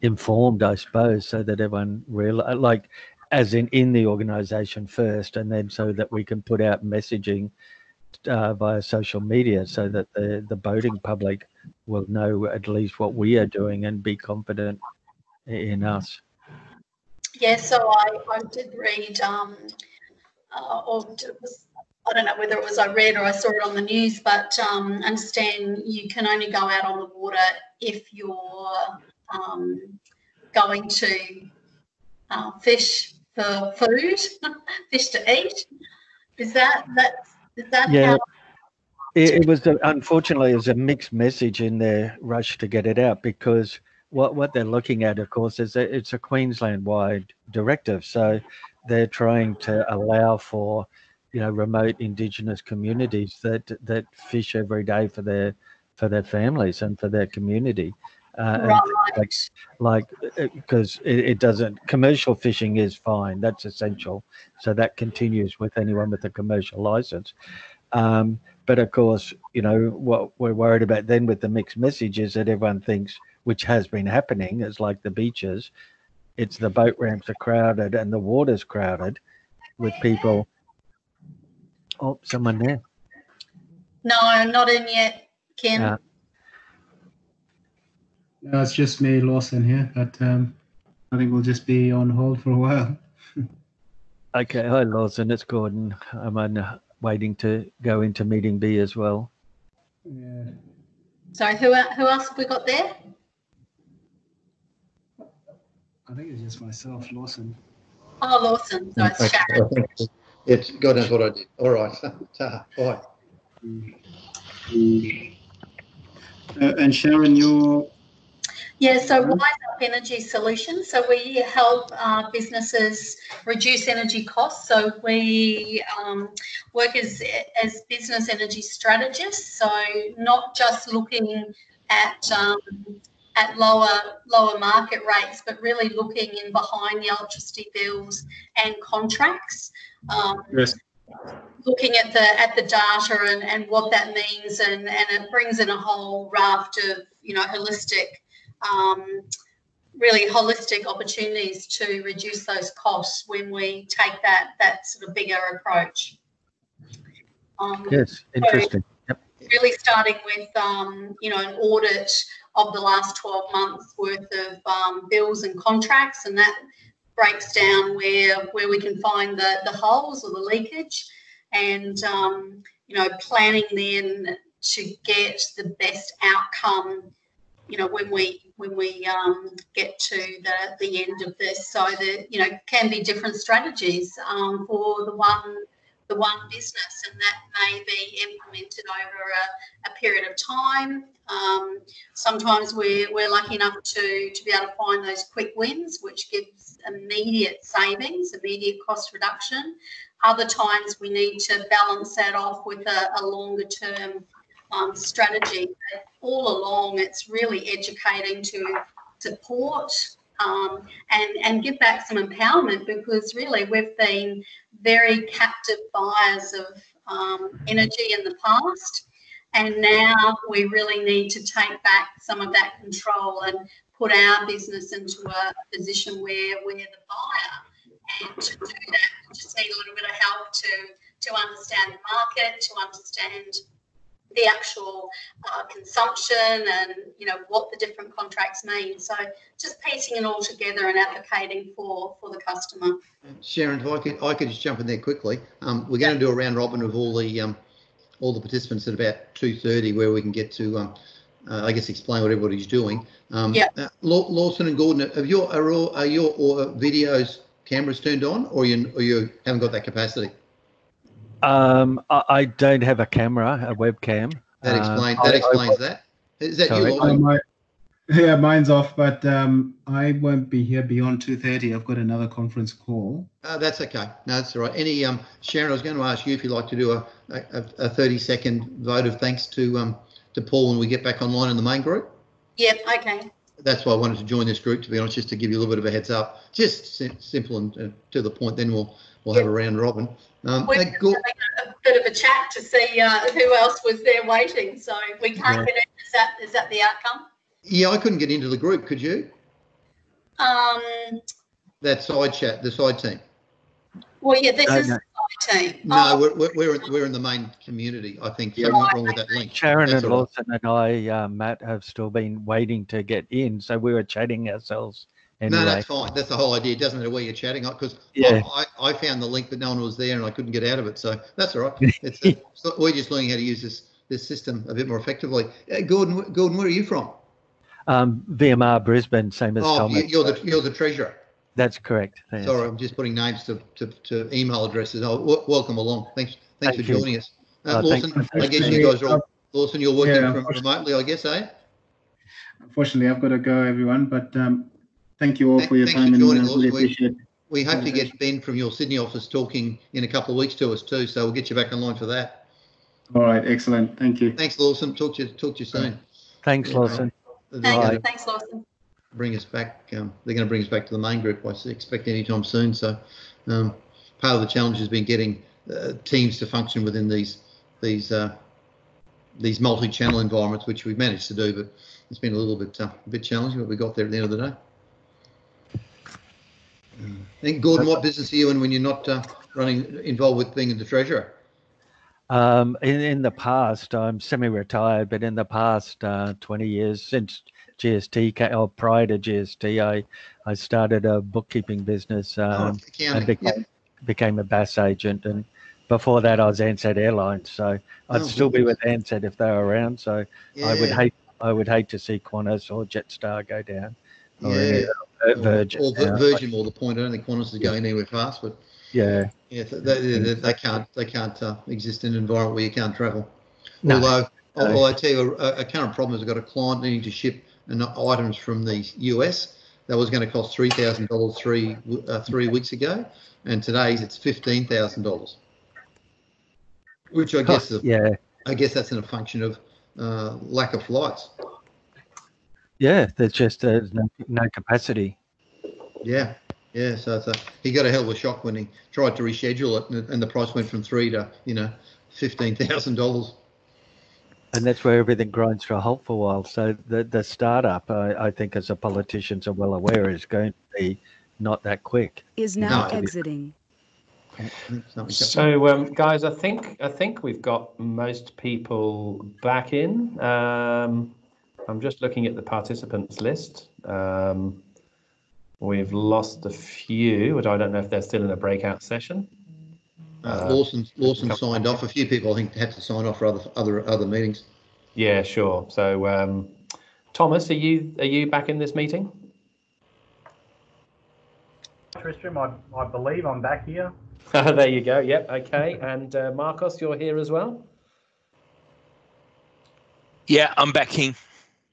informed, I suppose, so that everyone as in the organisation first, and then so that we can put out messaging via social media so that the boating public will know at least what we are doing and be confident in us. Yeah, so I did read, I don't know whether it was I read or I saw it on the news, but understand you can only go out on the water if you're going to fish for food, fish to eat. Is that yeah, how? It was unfortunately, there's a mixed message in their rush to get it out, because what they're looking at, of course, is that it's a Queensland-wide directive. So they're trying to allow for, remote Indigenous communities that fish every day for their families and for their community. Right. Because it doesn't, commercial fishing is fine, that's essential. So that continues with anyone with a commercial license. But of course, what we're worried about then with the mixed message is that everyone thinks, which has been happening, is like the beaches, it's the boat ramps are crowded and the water's crowded with people. Oh, someone there. No, not in yet, Kim. It's just me, Lawson here, but I think we'll just be on hold for a while. Okay, hi Lawson, it's Gordon. I'm waiting to go into meeting B as well. Yeah. Sorry, who else have we got there? I think it's just myself, Lawson. Oh, Lawson. So it's Sharon. It's God knows what I did. All right. Bye. And Sharon, you're... Yeah, so Wise Up Energy Solutions. So we help businesses reduce energy costs. So we work as business energy strategists. So not just looking at lower market rates, but really looking in behind the electricity bills and contracts. Yes. Looking at the data and what that means, and it brings in a whole raft of really holistic opportunities to reduce those costs when we take that sort of bigger approach. Yes, interesting. Yep. Really starting with an audit of the last 12 months worth of bills and contracts, and that breaks down where we can find the holes or the leakage, and planning then to get the best outcome when we get to the end of this. So that can be different strategies for the one business, and that may be implemented over a period of time. Sometimes we're lucky enough to be able to find those quick wins, which gives immediate savings, immediate cost reduction. Other times we need to balance that off with a longer term strategy. But all along, it's really educating to support and give back some empowerment, because really we've been very captive buyers of energy in the past, and now we really need to take back some of that control and put our business into a position where we're the buyer. And to do that, we just need a little bit of help to understand the market, to understand the actual consumption, and what the different contracts mean. So just piecing it all together and advocating for the customer. Sharon, if I could just jump in there quickly. We're going to do a round robin of all the participants at about 2:30, where we can get to explain what everybody's doing. Lawson and Gordon, are your videos cameras turned on, or you haven't got that capacity? I don't have a camera, a webcam. That explains that. Is that Sorry. you, Lawson? Yeah, mine's off, but I won't be here beyond 2:30. I've got another conference call. That's okay. No, that's all right. Sharon, I was going to ask you if you'd like to do a 30-second vote of thanks to Paul when we get back online in the main group. Yep. Okay. That's why I wanted to join this group, to be honest, just to give you a little bit of a heads up. Just simple and to the point. Then we'll have a round robin. We're having a bit of a chat to see who else was there waiting. So we can't get in. Is that the outcome? Yeah, I couldn't get into the group. Could you? That side chat, the side team. Well, yeah, this is the side team. No, we're in the main community. I think something wrong with that link. Sharon and Lawson and I, Matt, have still been waiting to get in, so we were chatting ourselves. Anyway. No, that's fine. That's the whole idea. It doesn't matter where you're chatting, because I found the link, but no one was there, and I couldn't get out of it. So that's all right. We're just learning how to use this system a bit more effectively. Gordon, where are you from? VMR Brisbane, same as Thomas. You're the treasurer. That's correct. Yes. Sorry, I'm just putting names to email addresses. Welcome along. Thanks for joining us. Lawson, I guess you guys are all. Lawson, you're working from remotely, I guess, eh? Unfortunately, I've got to go, everyone. But thank you all for your time, and really appreciate it. We hope to get Ben from your Sydney office talking in a couple of weeks to us too, so we'll get you back online for that. All right, excellent. Thank you. Thanks, Lawson. Talk to you soon. Thanks, Lawson. Thanks, Lawson. Bring us back. They're going to bring us back to the main group, I expect, anytime soon. So part of the challenge has been getting teams to function within these multi-channel environments, which we've managed to do, but it's been a little bit challenging, but we got there at the end of the day. And Gordon, what business are you in when you're not involved with being the treasurer? In the past, I'm semi-retired, but in the past 20 years, since GST, or prior to GST, I started a bookkeeping business and became a BAS agent. And before that, I was Ansett Airlines. So I'd still be with Ansett if they were around. So I would hate to see Qantas or Jetstar go down. Or Virgin. Or Virgin more the point. I don't think Qantas is going anywhere fast, but they can't exist in an environment where you can't travel. No. Although I tell you, a current problem is I've got a client needing to ship items from the US. That was going to cost $3,000 3 weeks ago, and today's it's $15,000, which I guess I guess that's in a function of lack of flights. Yeah, there's no capacity. Yeah. So he got a hell of a shock when he tried to reschedule it, and the price went from $3,000 to $15,000. And that's where everything grinds to a halt for a while. So the startup, I think, as the politicians are well aware, is going to be not that quick. Is now exiting. So, guys, I think we've got most people back in. I'm just looking at the participants list. We've lost a few, but I don't know if they're still in a breakout session. Lawson signed off. A few people, I think, had to sign off for other meetings. Yeah, sure. So, Thomas, are you back in this meeting? Tristram, I believe I'm back here. There you go. Yep. Okay. And Marcos, you're here as well. Yeah, I'm back here.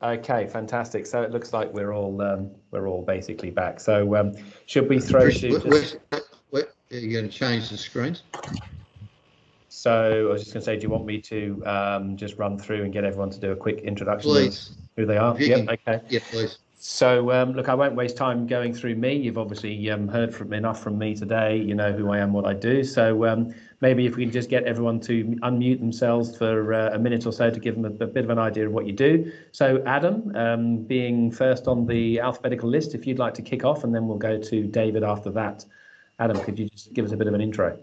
Okay, fantastic. So it looks like we're all basically back. So should we throw to? Are you going to change the screens? So I was just going to say, do you want me to just run through and get everyone to do a quick introduction Please. of who they are? Yep. Okay. Yeah, please. So look, I won't waste time going through me. You've obviously heard enough from me today. You know who I am, what I do. So maybe if we can just get everyone to unmute themselves for a minute or so to give them a bit of an idea of what you do. So Adam, being first on the alphabetical list, if you'd like to kick off, and then we'll go to David after that. Adam, could you just give us a bit of an intro?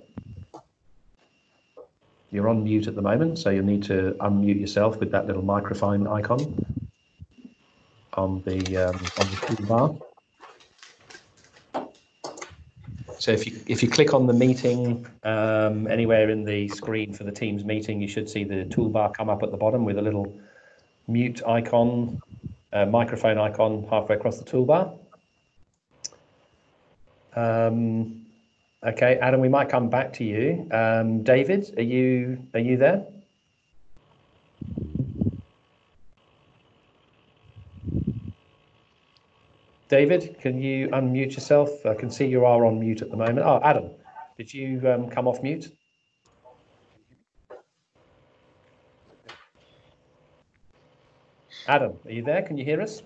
You're on mute at the moment, so you'll need to unmute yourself with that little microphone icon on the toolbar. So if you click on the meeting anywhere in the screen for the Teams meeting, you should see the toolbar come up at the bottom with a little mute icon, microphone icon halfway across the toolbar. Okay, Adam, we might come back to you. David, are you there? David, can you unmute yourself? I can see you are on mute at the moment. Oh, Adam, did you come off mute? Adam, are you there? Can you hear us?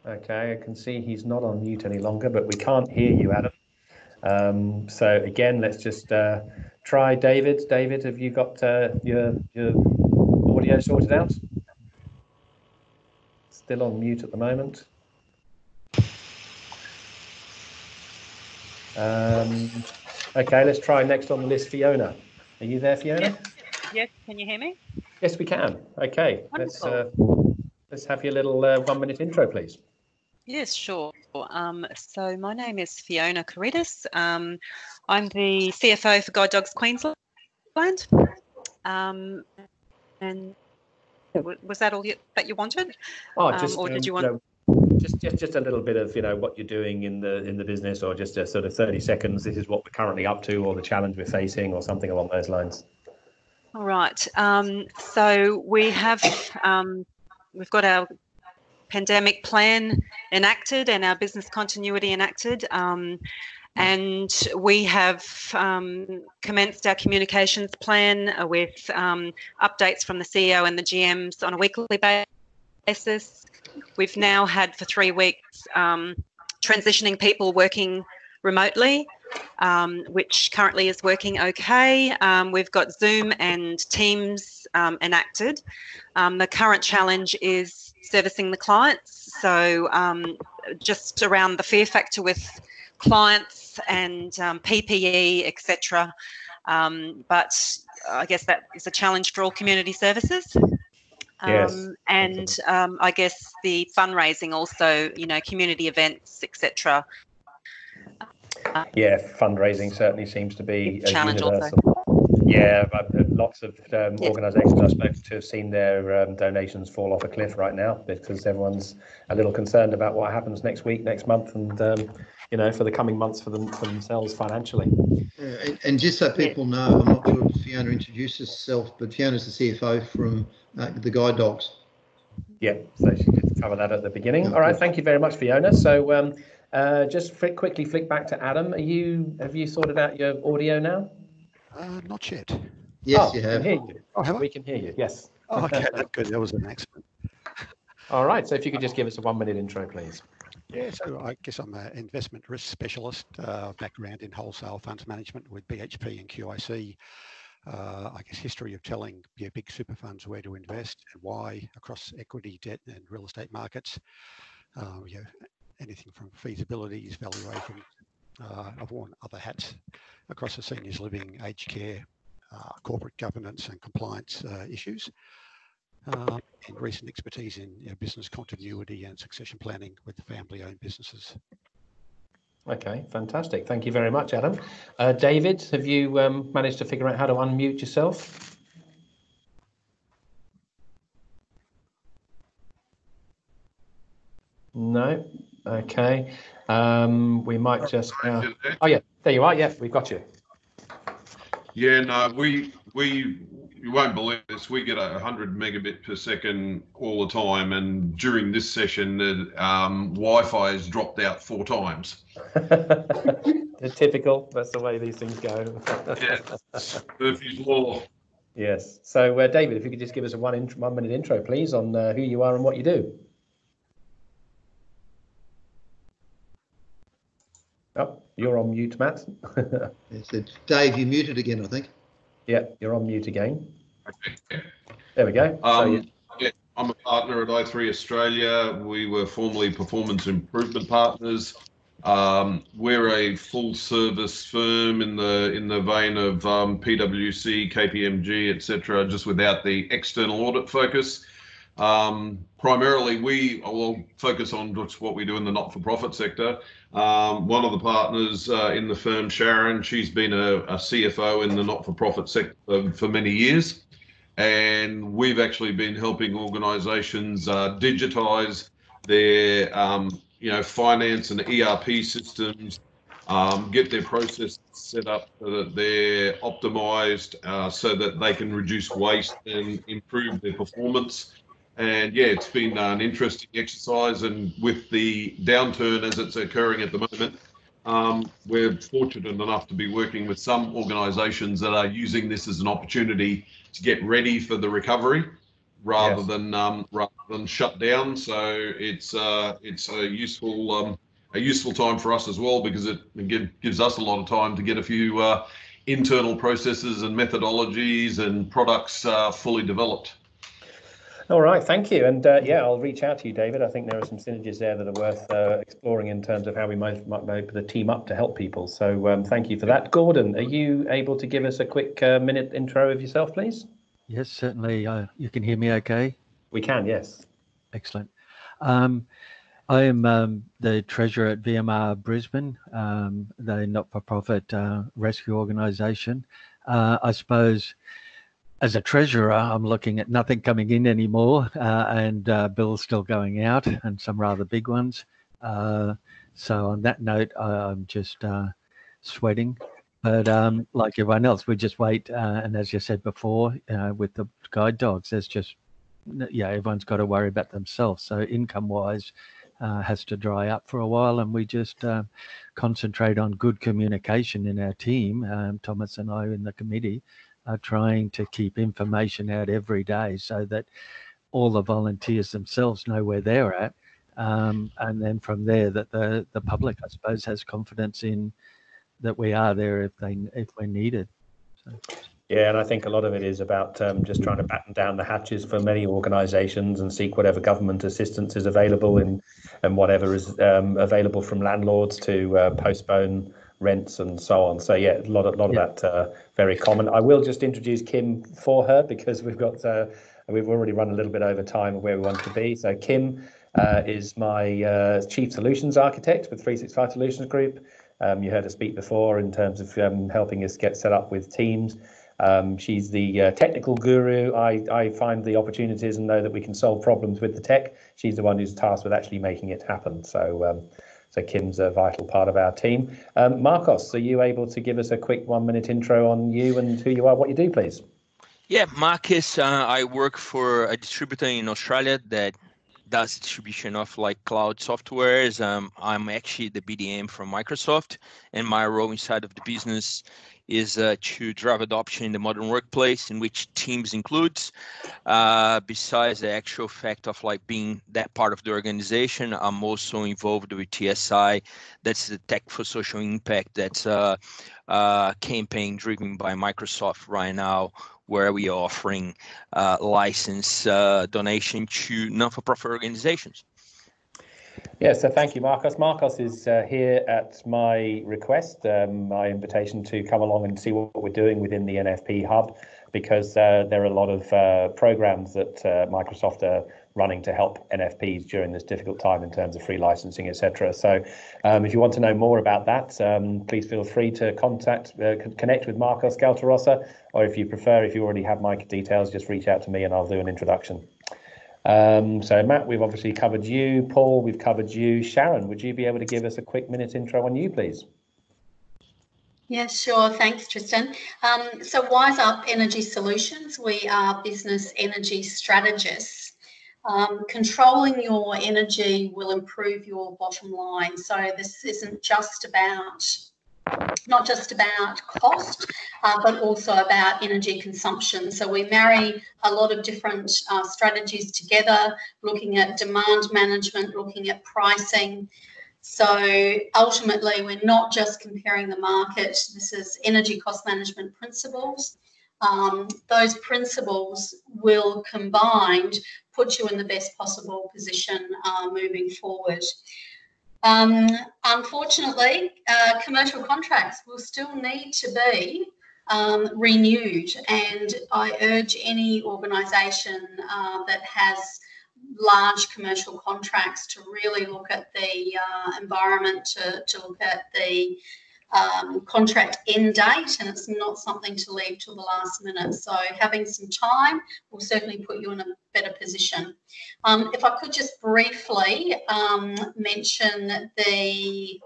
Okay, I can see he's not on mute any longer, but we can't hear you, Adam. So again, let's just try David. David, have you got your audio sorted out? Still on mute at the moment. Okay, let's try next on the list, Fiona. Are you there, Fiona? Yes. Can you hear me? Yes, we can. Okay, let's have your little 1 minute intro, please. Yes, sure. So my name is Fiona Caritas. I'm the CFO for Guide Dogs Queensland. And was that all that you wanted? Oh, just or did you want? Just a little bit of what you're doing in the business, or just a sort of 30 seconds. This is what we're currently up to, or the challenge we're facing, or something along those lines. All right. So we have we've got our pandemic plan enacted and our business continuity enacted. And we have commenced our communications plan with updates from the CEO and the GMs on a weekly basis. We've now had for 3 weeks transitioning people working remotely, which currently is working okay. We've got Zoom and Teams enacted. The current challenge is servicing the clients. So just around the fear factor with clients and PPE, etc. But I guess that is a challenge for all community services. Yes, and I guess the fundraising also, community events, etc. Yeah, fundraising certainly seems to be a challenge universal. also. Yeah, lots of organisations I've spoken to have seen their donations fall off a cliff right now because everyone's a little concerned about what happens next week, next month, and for the coming months for themselves financially. And just so people know, I'm not sure if Fiona introduced herself, but Fiona's the CFO from the Guide Dogs. Yeah, so she did cover that at the beginning. All right, thank you very much, Fiona. So just quickly flick back to Adam. Have you sorted out your audio now? Not yet. Yes, you have. We can hear you. Oh, have I? We can hear you, yes. Oh, okay, that's good. That was an accident. All right, so if you could just give us a 1-minute intro, please. Yeah, so I guess I'm an investment risk specialist, background in wholesale funds management with BHP and QIC. I guess history of telling big super funds where to invest and why across equity, debt and real estate markets. Anything from feasibilities, valuation. I've worn other hats across the seniors living, aged care, corporate governance and compliance issues. And recent expertise in business continuity and succession planning with family-owned businesses. Okay, fantastic. Thank you very much, Adam. David, have you managed to figure out how to unmute yourself? No. Okay. We might just. Oh yeah, there you are. Yeah, we've got you. Yeah, no, you won't believe this. We get 100 megabit per second all the time, and during this session, the Wi-Fi has dropped out 4 times. Typical. That's the way these things go. Yeah, Murphy's Law. Yes. So, David, if you could just give us a 1-minute intro, please, on who you are and what you do. Oh, you're on mute, Matt. Yes, Dave, you muted again, I think. Yeah, you're on mute again. Okay. There we go. Yeah, I'm a partner at i3 Australia. We were formerly performance improvement partners. We're a full-service firm in the vein of PwC, KPMG, etc., just without the external audit focus. Primarily, we will focus on just what we do in the not-for-profit sector. One of the partners in the firm, Sharon, she's been a CFO in the not-for-profit sector for many years. And we've actually been helping organisations digitise their, finance and ERP systems, get their processes set up so that they're optimised, so that they can reduce waste and improve their performance. And yeah, it's been an interesting exercise. And with the downturn as it's occurring at the moment, we're fortunate enough to be working with some organisations that are using this as an opportunity to get ready for the recovery, rather than shut down. So it's a useful time for us as well, because it gives us a lot of time to get a few internal processes and methodologies and products fully developed. All right, thank you. And I'll reach out to you, David. I think there are some synergies there that are worth exploring in terms of how we might be able to team up to help people. So thank you for that. Gordon, are you able to give us a quick minute intro of yourself, please? Yes, certainly. You can hear me okay? We can, yes. Excellent. I am the treasurer at VMR Brisbane, the not-for-profit rescue organisation. I suppose as a treasurer, I'm looking at nothing coming in anymore, and bills still going out, and some rather big ones. So on that note, I'm just sweating. But like everyone else, we just wait. And as you said before, with the guide dogs, there's just, everyone's got to worry about themselves. So income-wise, has to dry up for a while, and we just concentrate on good communication in our team. Thomas and I in the committee are trying to keep information out every day so that all the volunteers themselves know where they're at, and then from there that the public, I suppose, has confidence in that we are there if we're needed. So. Yeah, and I think a lot of it is about just trying to batten down the hatches for many organisations and seek whatever government assistance is available and whatever is available from landlords to postpone rents and so on. So yeah, a lot of that very common. I will just introduce Kim for her because we've already run a little bit over time of where we want to be. So Kim is my Chief Solutions Architect with 365 Solutions Group. You heard her speak before in terms of helping us get set up with teams. She's the technical guru. I find the opportunities and know that we can solve problems with the tech. She's the one who's tasked with actually making it happen. So Kim's a vital part of our team. Marcos, are you able to give us a quick 1-minute intro on you and who you are, what you do, please? Yeah, Marcus, I work for a distributor in Australia that does distribution of like cloud softwares. I'm actually the BDM from Microsoft, and my role inside of the business is to drive adoption in the modern workplace, in which Teams includes. Besides the actual fact of like being that part of the organization, I'm also involved with TSI. That's the Tech for Social Impact. That's a campaign driven by Microsoft right now, where we are offering license donation to non-for-profit organizations. Yeah, so thank you, Marcos. Marcos is here at my request, my invitation to come along and see what we're doing within the NFP Hub, because there are a lot of programs that Microsoft are running to help NFPs during this difficult time in terms of free licensing, etc. So if you want to know more about that, please feel free to connect with Marcos Galtarossa, or if you prefer, if you already have my details, just reach out to me and I'll do an introduction. So Matt, we've obviously covered you. Paul, we've covered you. Sharon, would you be able to give us a quick minute intro on you, please? Yeah, sure. Thanks, Tristan. So Wise Up Energy Solutions, we are business energy strategists. Controlling your energy will improve your bottom line. So this isn't just about, not just about cost, but also about energy consumption. So we marry a lot of different strategies together, looking at demand management, looking at pricing. So ultimately, we're not just comparing the market. This is energy cost management principles. Those principles will combined put you in the best possible position moving forward. Unfortunately, commercial contracts will still need to be renewed, and I urge any organisation that has large commercial contracts to really look at the environment, to look at the contract end date, and it's not something to leave till the last minute. So having some time will certainly put you in a better position. If I could just briefly mention the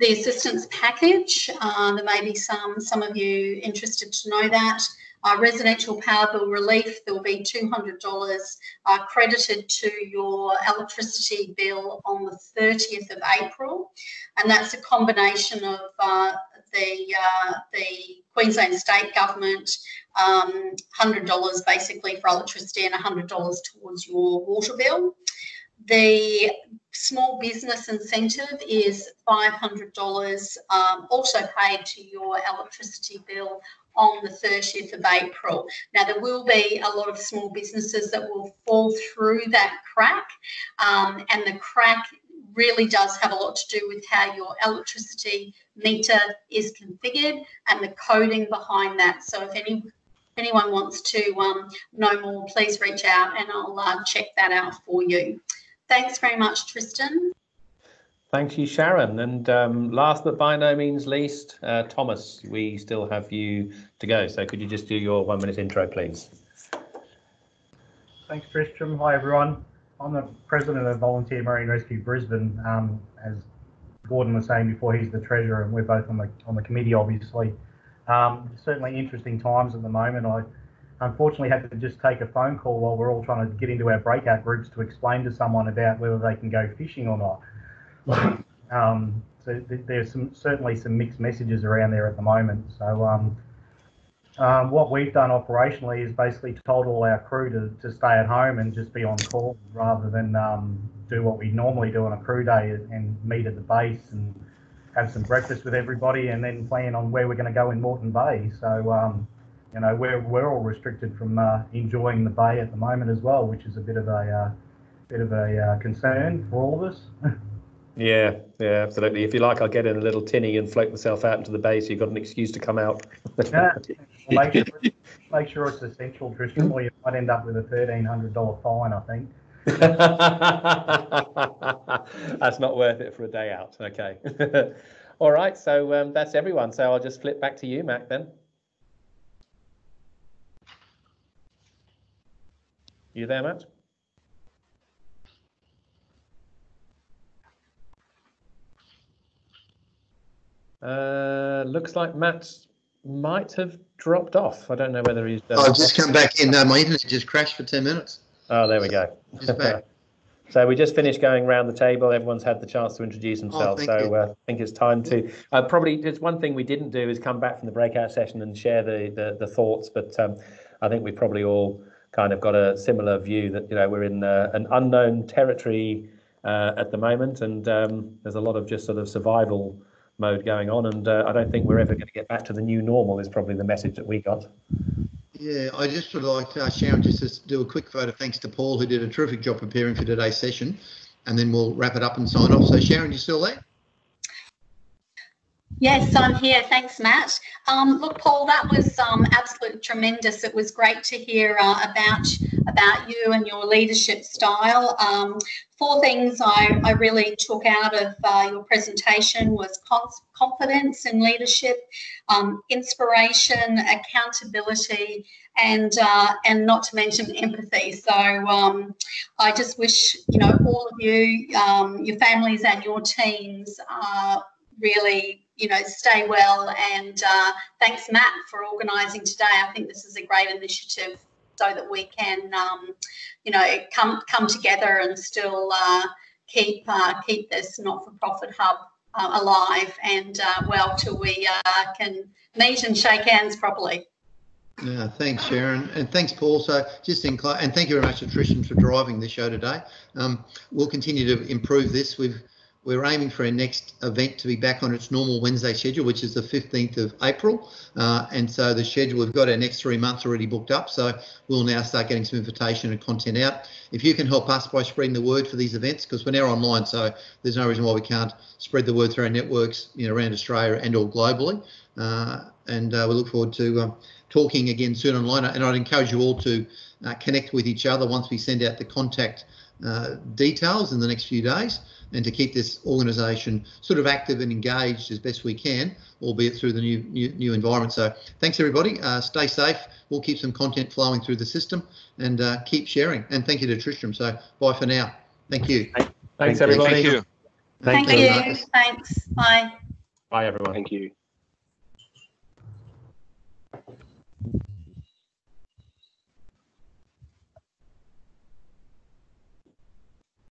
assistance package. There may be some of you interested to know that. Residential power bill relief, there will be $200 credited to your electricity bill on the 30th of April, and that's a combination of the Queensland State Government, $100 basically for electricity and $100 towards your water bill. The small business incentive is $500 also paid to your electricity bill on the 30th of April. Now, there will be a lot of small businesses that will fall through that crack, and the crack really does have a lot to do with how your electricity meter is configured and the coding behind that. So if anyone wants to know more, please reach out and I'll check that out for you. Thanks very much, Tristan. Thank you, Sharon. And last but by no means least, Thomas, we still have you to go. So could you just do your 1-minute intro, please? Thanks, Tristram. Hi, everyone. I'm the president of Volunteer Marine Rescue Brisbane. As Gordon was saying before, he's the treasurer, and we're both on the committee, obviously. Certainly interesting times at the moment. I unfortunately had to just take a phone call while we're all trying to get into our breakout groups to explain to someone about whether they can go fishing or not. So there's certainly some mixed messages around there at the moment. So what we've done operationally is basically told all our crew to stay at home and just be on call rather than do what we normally do on a crew day and meet at the base and have some breakfast with everybody and then plan on where we're going to go in Moreton Bay. So you know, we're all restricted from enjoying the bay at the moment as well, which is a bit of a concern for all of us. Yeah, absolutely. If you like, I'll get in a little tinny and float myself out into the bay so you've got an excuse to come out. Yeah. Well, make sure it's essential, Tristram, or you might end up with a $1,300 fine, I think. That's not worth it for a day out. Okay. All right, so that's everyone. So I'll just flip back to you, Mac, then. You there, Matt? Looks like Matt might have dropped off. I don't know whether he's done. I've just come back in. No, my internet just crashed for 10 minutes. Oh, there we go. He's back. So we just finished going around the table. Everyone's had the chance to introduce themselves. I think it's time to probably just one thing we didn't do is come back from the breakout session and share the thoughts. But I think we probably all kind of got a similar view that, you know, we're in an unknown territory at the moment, and there's a lot of just sort of survival mode going on, and I don't think we're ever going to get back to the new normal is probably the message that we got. Yeah, I just would like Sharon just to do a quick vote of thanks to Paul, who did a terrific job preparing for today's session, and then we'll wrap it up and sign off. So Sharon, you still there? Yes, I'm here. Thanks, Matt. Look, Paul, that was absolutely tremendous. It was great to hear about you and your leadership style. 4 things I really took out of your presentation was confidence in leadership, inspiration, accountability, and not to mention empathy. So I just wish, you know, all of you, your families and your teams really, you know, stay well, and thanks, Matt, for organising today. I think this is a great initiative so that we can, you know, come together and still keep this not-for-profit hub alive and well till we can meet and shake hands properly. Yeah, thanks, Sharon, and thanks, Paul. So just and thank you very much to Trisham for driving the show today. We'll continue to improve this. We're aiming for our next event to be back on its normal Wednesday schedule, which is the 15th of April. And so the schedule, we've got our next 3 months already booked up. So we'll now start getting some invitation and content out. If you can help us by spreading the word for these events, because we're now online, so there's no reason why we can't spread the word through our networks, you know, around Australia and or globally. And we look forward to talking again soon online. And I'd encourage you all to connect with each other once we send out the contact details in the next few days, and to keep this organisation sort of active and engaged as best we can, albeit through the new environment. So thanks, everybody. Stay safe. We'll keep some content flowing through the system, and keep sharing. And thank you to Tristram. So bye for now. Thank you. Thanks, everybody. Thank you. Thank you. Thanks. Bye. Bye, everyone. Thank you.